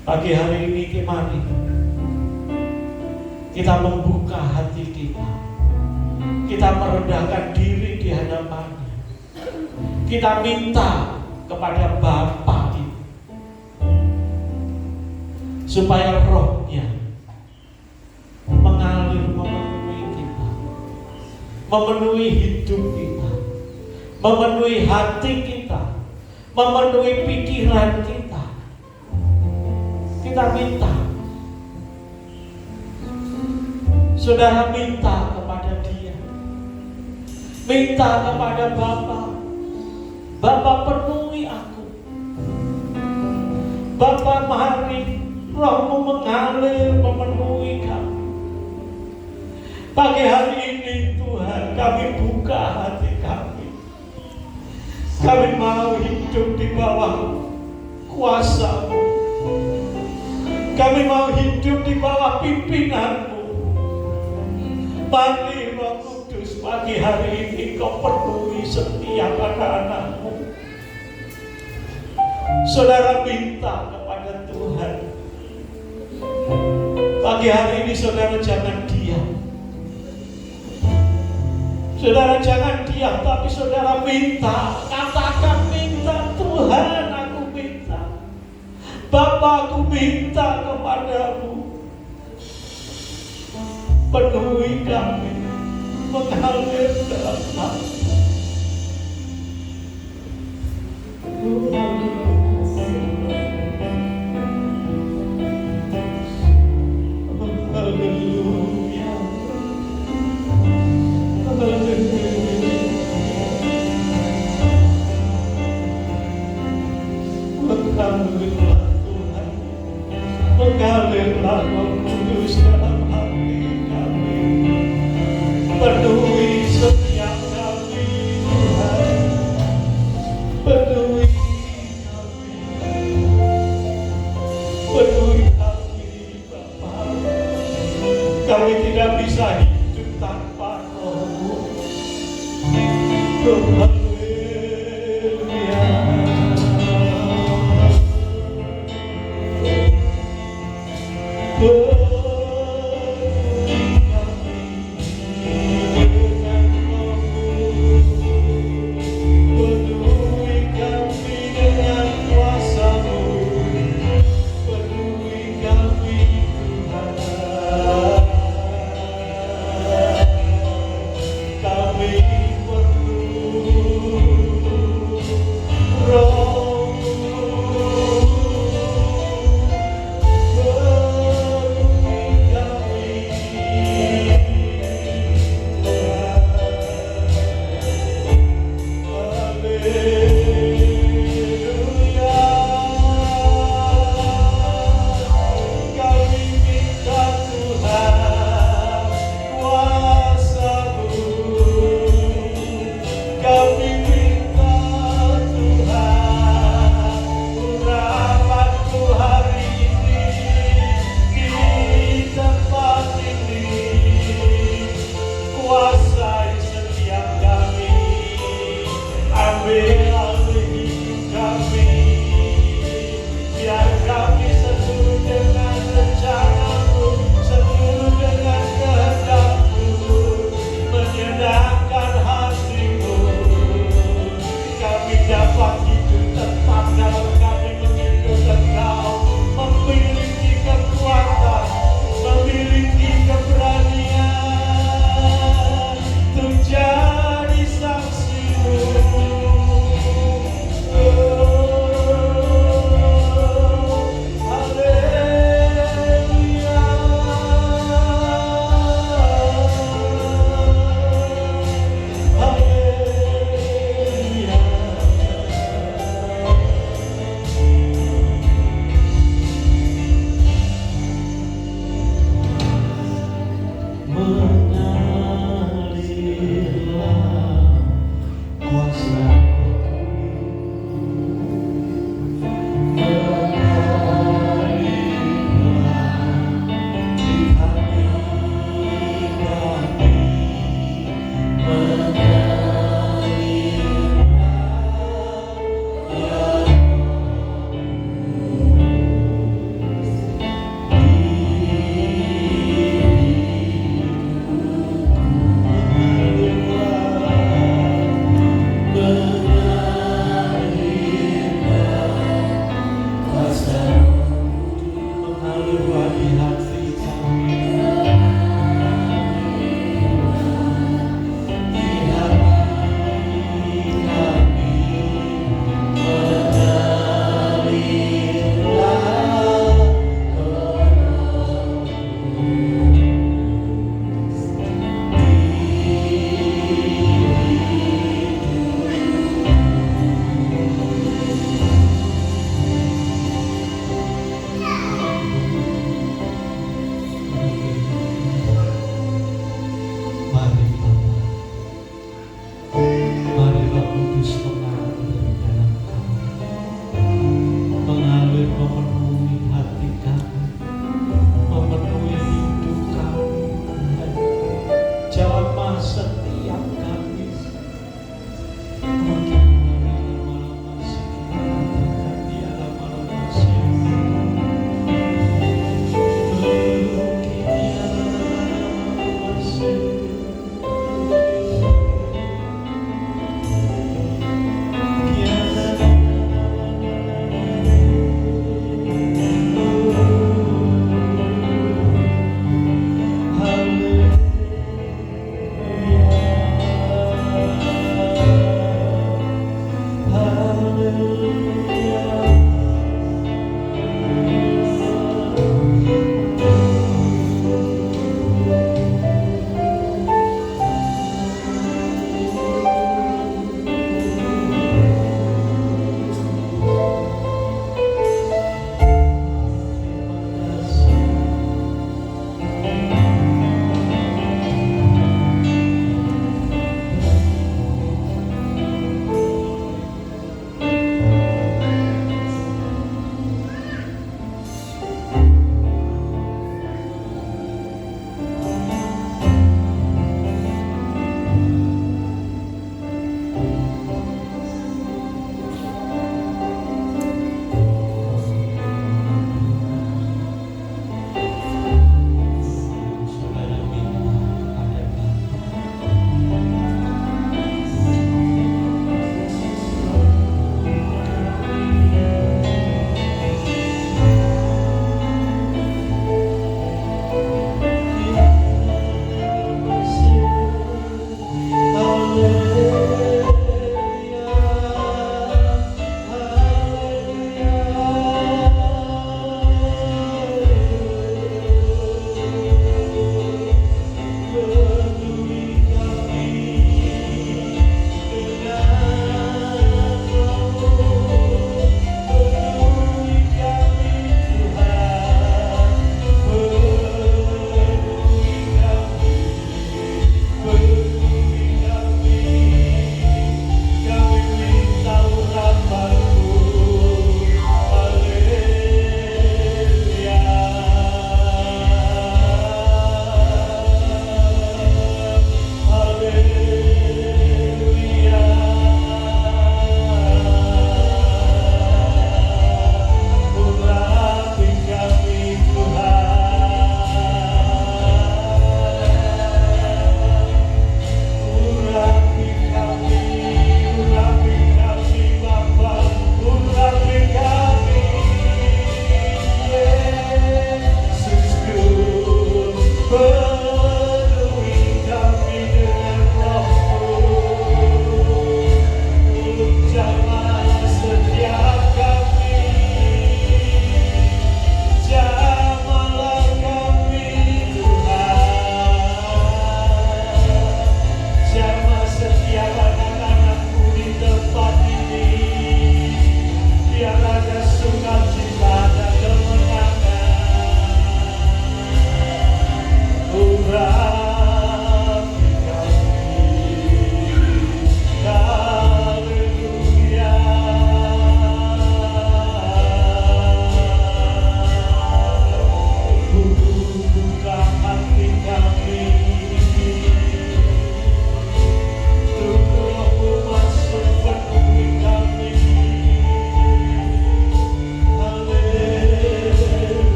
Pagi hari ini mari kita membuka hati kita. Kita merendahkan diri di hadapannya. Kita minta kepada Bapa itu supaya Roh-Nya mengalir, memenuhi kita, memenuhi hidup kita, memenuhi hati kita, memenuhi pikiran kita. Kita minta. Saudara minta kepada Dia. Minta kepada Bapa. Bapa, penuhi aku. Bapa, mari Roh-Mu mengalir, memenuhi kami. Pagi hari ini Tuhan, kami buka hati kami. Kami mau hidup di bawah kuasa-Mu. Kami mau hidup di bawah pimpinan-Mu. Mari Roh Kudus, pagi hari ini Kau penuhi setiap anak-anak-Mu. Saudara minta kepada Tuhan. Pagi hari ini saudara jangan diam. Saudara jangan diam, tapi saudara minta. Katakan minta, Tuhan aku minta. Bapa, aku minta kepadamu. Penuhi kami, mengalir dalam hati. Haleluya. Haleluya. Mengalirlah Tuhan, mengalirlah Roh Kudus dalam hati kami, penuhi setiap kami Tuhan, penuhi kami, penuhi kami Bapa. Kami tidak bisa hidup tanpa Roh-Mu. Haleluya.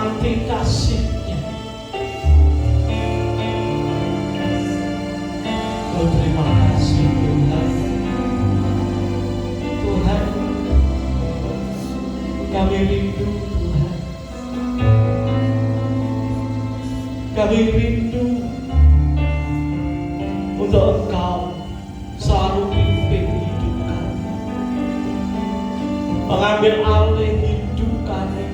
menanti kasih-Nya. Oh, terima kasih Tuhan. Tuhan, kami rindu Tuhan. Kami rindu untuk Engkau selalu pimpin hidup kami, mengambil alih hidup kami,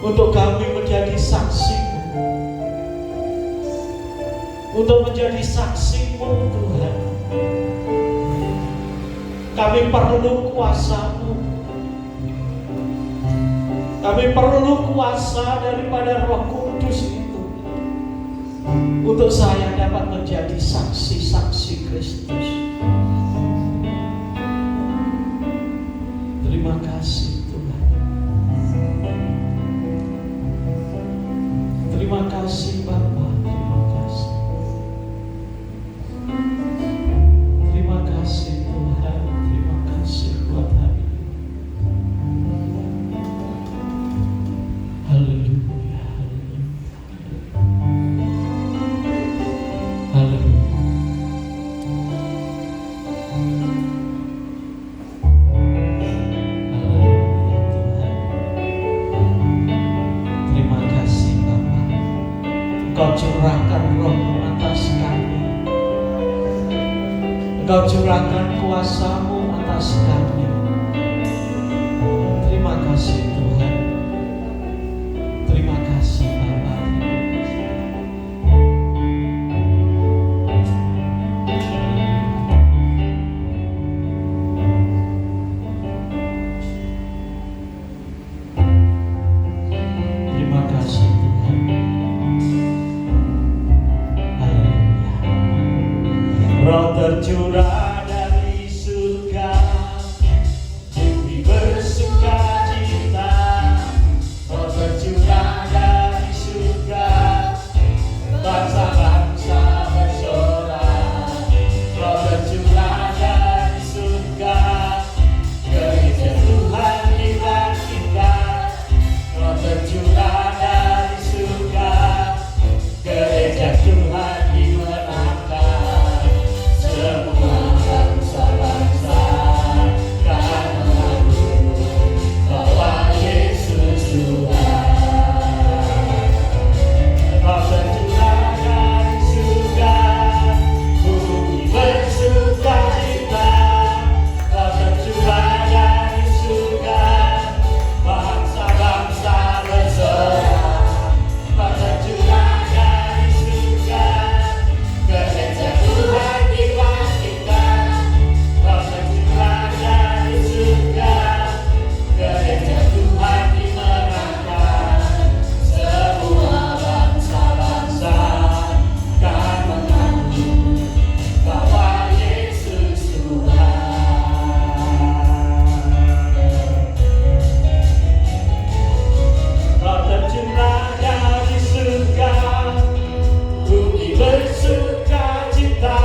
untuk kami menjadi saksi-Mu, untuk menjadi saksi-Mu Tuhan. Kami perlu kuasa-Mu, kami perlu kuasa daripada Roh Kudus itu, untuk saya dapat menjadi saksi-saksi Kristus. Terima kasih Tuhan. Terima kasih Bapa. Terima kasih. Terima kasih Tuhan. Terima kasih buat hari ini. Haleluya. Haleluya. Engkau curahkan Roh-Mu atas kami. Engkau curahkan kuasa-Mu atas kami. Terima kasih Tuhan. Terima kasih Bapa. Terima kasih Tuhan. Roh tercurah dari surga, bumi bersuka cita. Roh tercurah dari surga, bangsa-bangsa bersorak. Roh tercurah dari surga, gereja Tuhan dibangkitkan. Roh tercurah dari surga, gereja Tuhan dimenangkan. Semua bangsa-bangsa kan mengaku bahwa Yesus Tuhan. Roh tercurah dari surga, bumi bersuka cita. Roh tercurah dari surga, bangsa-bangsa bersorak. Roh tercurah dari surga, gereja Tuhan dibangkitkan. Roh tercurah dari surga, gereja Tuhan dimenangkan. Semua bangsa-bangsa kan mengaku bahwa Yesus Tuhan. Roh tercurah dari surga, bumi bersuka cita.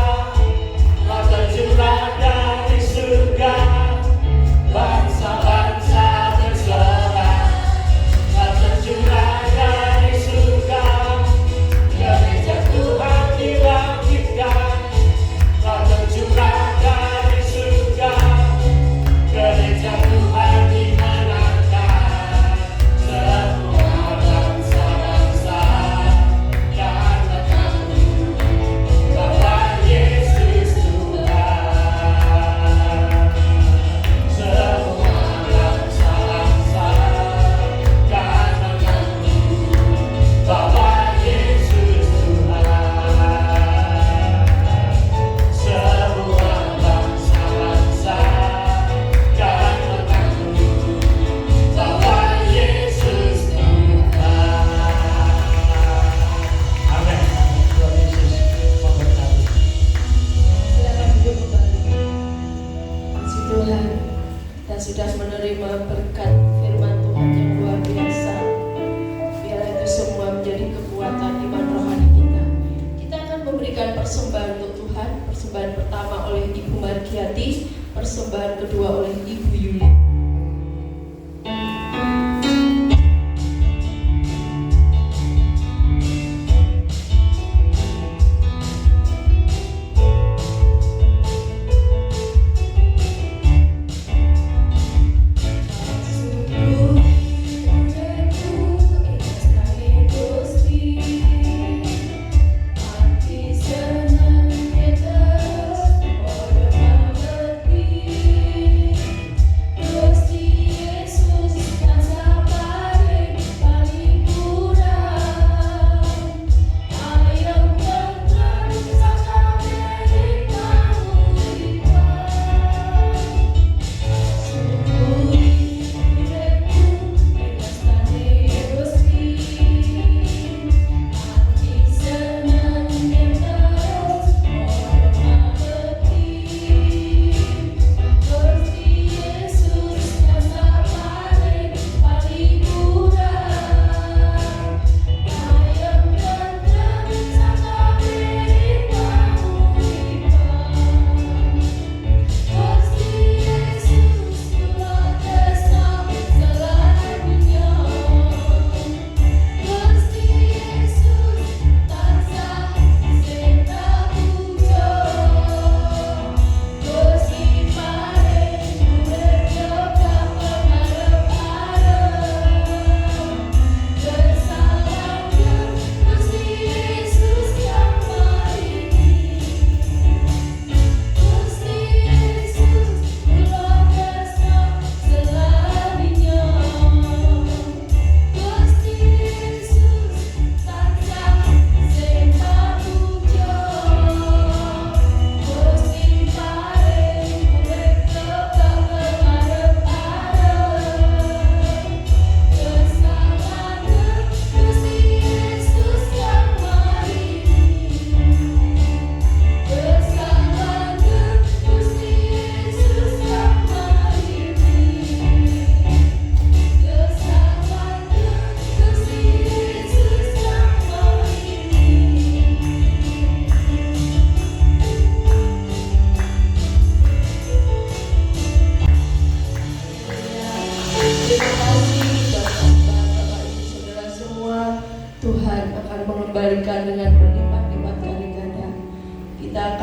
Roh tercurah dari surga, bangsa-bangsa bersorak. Roh tercurah dari surga, gereja Tuhan dibangkitkan. Roh tercurah dari surga, gereja Tuhan dimenangkan. Semua bangsa-bangsa kan mengaku bahwa Yesus Tuhan. Semua bangsa-bangsa kan mengaku bahwa Yesus Tuhan. Semua bangsa-bangsa kan mengaku bahwa Yesus Tuhan. Amin. Tuhan Yesus memberkati. Silakan duduk kembali. Puji Tuhan, kita sudah menerima berkat firman Tuhan yang luar biasa. Biarlah itu semua menjadi kekuatan iman rohani kita. Kita akan memberikan persembahan untuk Tuhan. Persembahan pertama oleh Ibu Margiati, persembahan kedua oleh Ibu Yuli.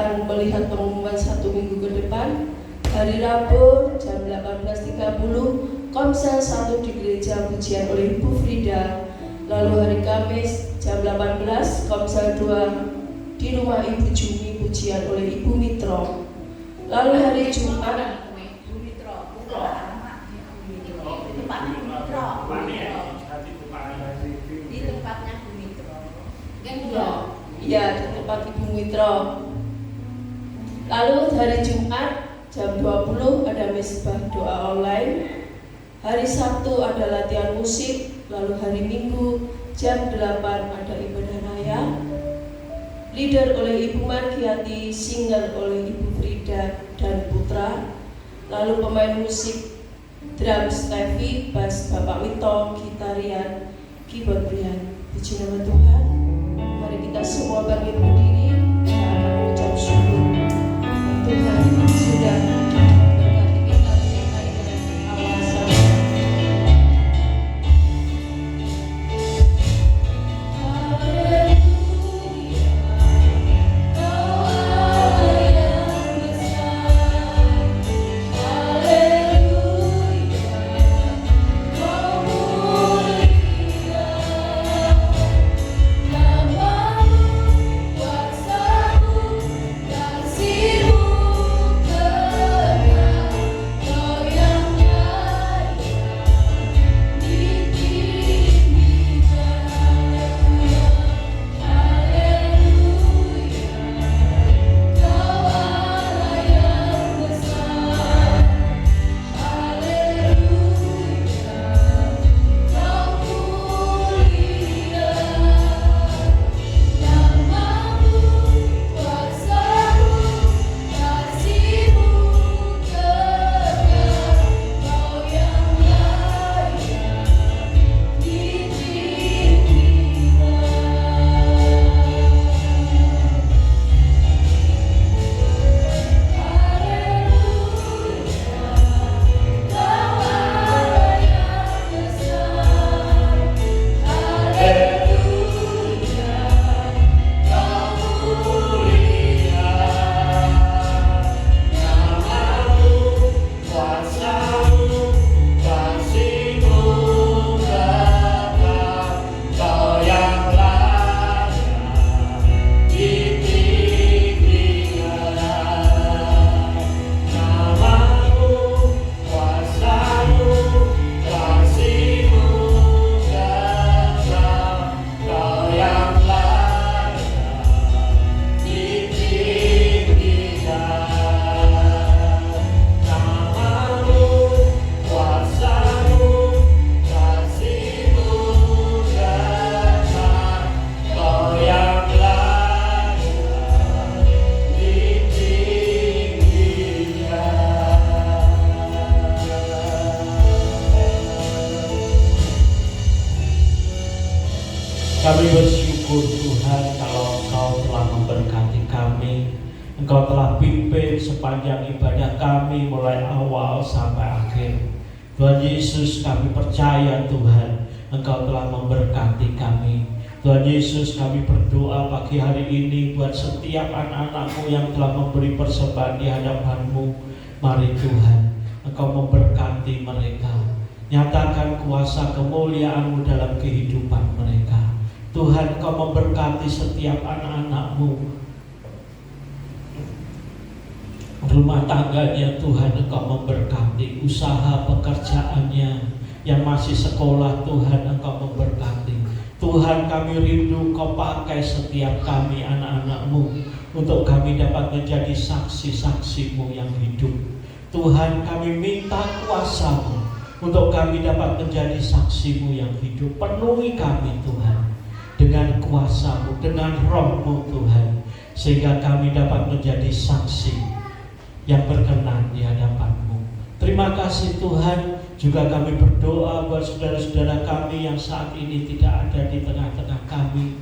akan melihat pengumuman 1 minggu ke depan. Hari Rabu jam 18.30 Komsel 1 di gereja pujian oleh Ibu Frida. Lalu hari Kamis jam 18 Komsel 2 di rumah Ibu Jumi pujian oleh Ibu Mitro. Lalu hari Jumat ya di tempat Ibu Mitro. Lalu hari Jumat jam 20 ada mesbah doa online. Hari Sabtu ada latihan musik. Lalu hari Minggu jam 8 ada ibadah raya. Leader oleh Ibu Margiati, singer oleh Ibu Frida dan Putra. Lalu pemain musik drum Stevie, bass Bapak Wito, gitarian, keyboard Brian. Puji nama Tuhan. Mari kita semua bangkit berdiri. Kita akan mengucap syukur. Tuhan sudah berkati kita dengan awal sampai. Kami bersyukur Tuhan kalau Engkau telah memberkati kami. Engkau telah pimpin sepanjang ibadah kami mulai awal sampai akhir. Tuhan Yesus, kami percaya Tuhan Engkau telah memberkati kami. Tuhan Yesus, kami berdoa pagi hari ini buat setiap anak-anak-Mu yang telah memberi persembahan di hadapan-Mu. Mari Tuhan, Engkau memberkati mereka. Nyatakan kuasa kemuliaan-Mu dalam kehidupan mereka. Tuhan, Engkau memberkati setiap anak-anak-Mu, rumah tangganya. Tuhan, Engkau memberkati usaha pekerjaannya, yang masih sekolah. Tuhan, Engkau memberkati. Tuhan, kami rindu Engkau pakai setiap kami anak-anak-Mu untuk kami dapat menjadi saksi-saksi-Mu yang hidup. Tuhan, kami minta kuasa-Mu untuk kami dapat menjadi saksi-Mu yang hidup. Penuhi kami Tuhan dengan kuasa-Mu, dengan Roh-Mu Tuhan, sehingga kami dapat menjadi saksi yang berkenan di hadapan-Mu. Terima kasih Tuhan. Juga kami berdoa buat saudara-saudara kami yang saat ini tidak ada di tengah-tengah kami.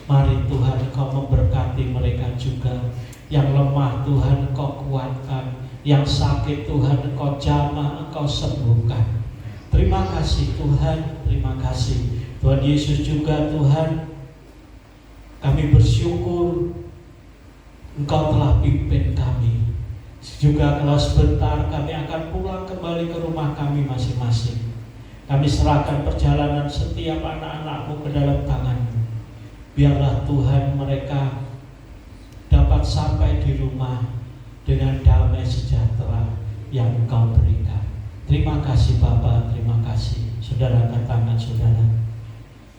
Mari Tuhan, Engkau memberkati mereka juga. Yang lemah Tuhan, Engkau kuatkan. Yang sakit Tuhan, Engkau jamah, Engkau sembuhkan. Terima kasih Tuhan, terima kasih Tuhan Yesus juga. Tuhan, kami bersyukur Engkau telah pimpin kami. Juga kalau sebentar kami akan pulang kembali ke rumah kami masing-masing. Kami serahkan perjalanan setiap anak-anak-Mu ke dalam tangan-Mu. Biarlah Tuhan mereka dapat sampai di rumah dengan damai sejahtera yang Engkau berikan. Terima kasih Bapa, terima kasih. Saudara angkat tangan saudara.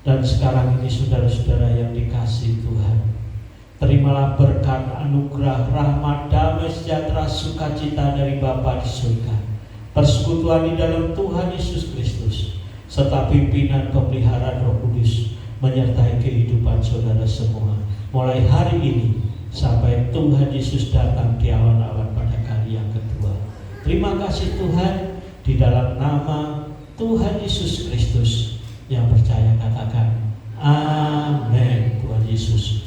Dan sekarang ini saudara-saudara yang dikasihi Tuhan, terimalah berkat, anugerah, rahmat, damai sejahtera, sukacita dari Bapa di surga, persekutuan di dalam Tuhan Yesus Kristus, serta pimpinan pemeliharaan Roh Kudus menyertai kehidupan saudara semua, mulai hari ini sampai Tuhan Yesus datang di awan-awan pada kali yang kedua. Terima kasih Tuhan, di dalam nama Tuhan Yesus Kristus. Yang percaya katakan amin. Tuhan Yesus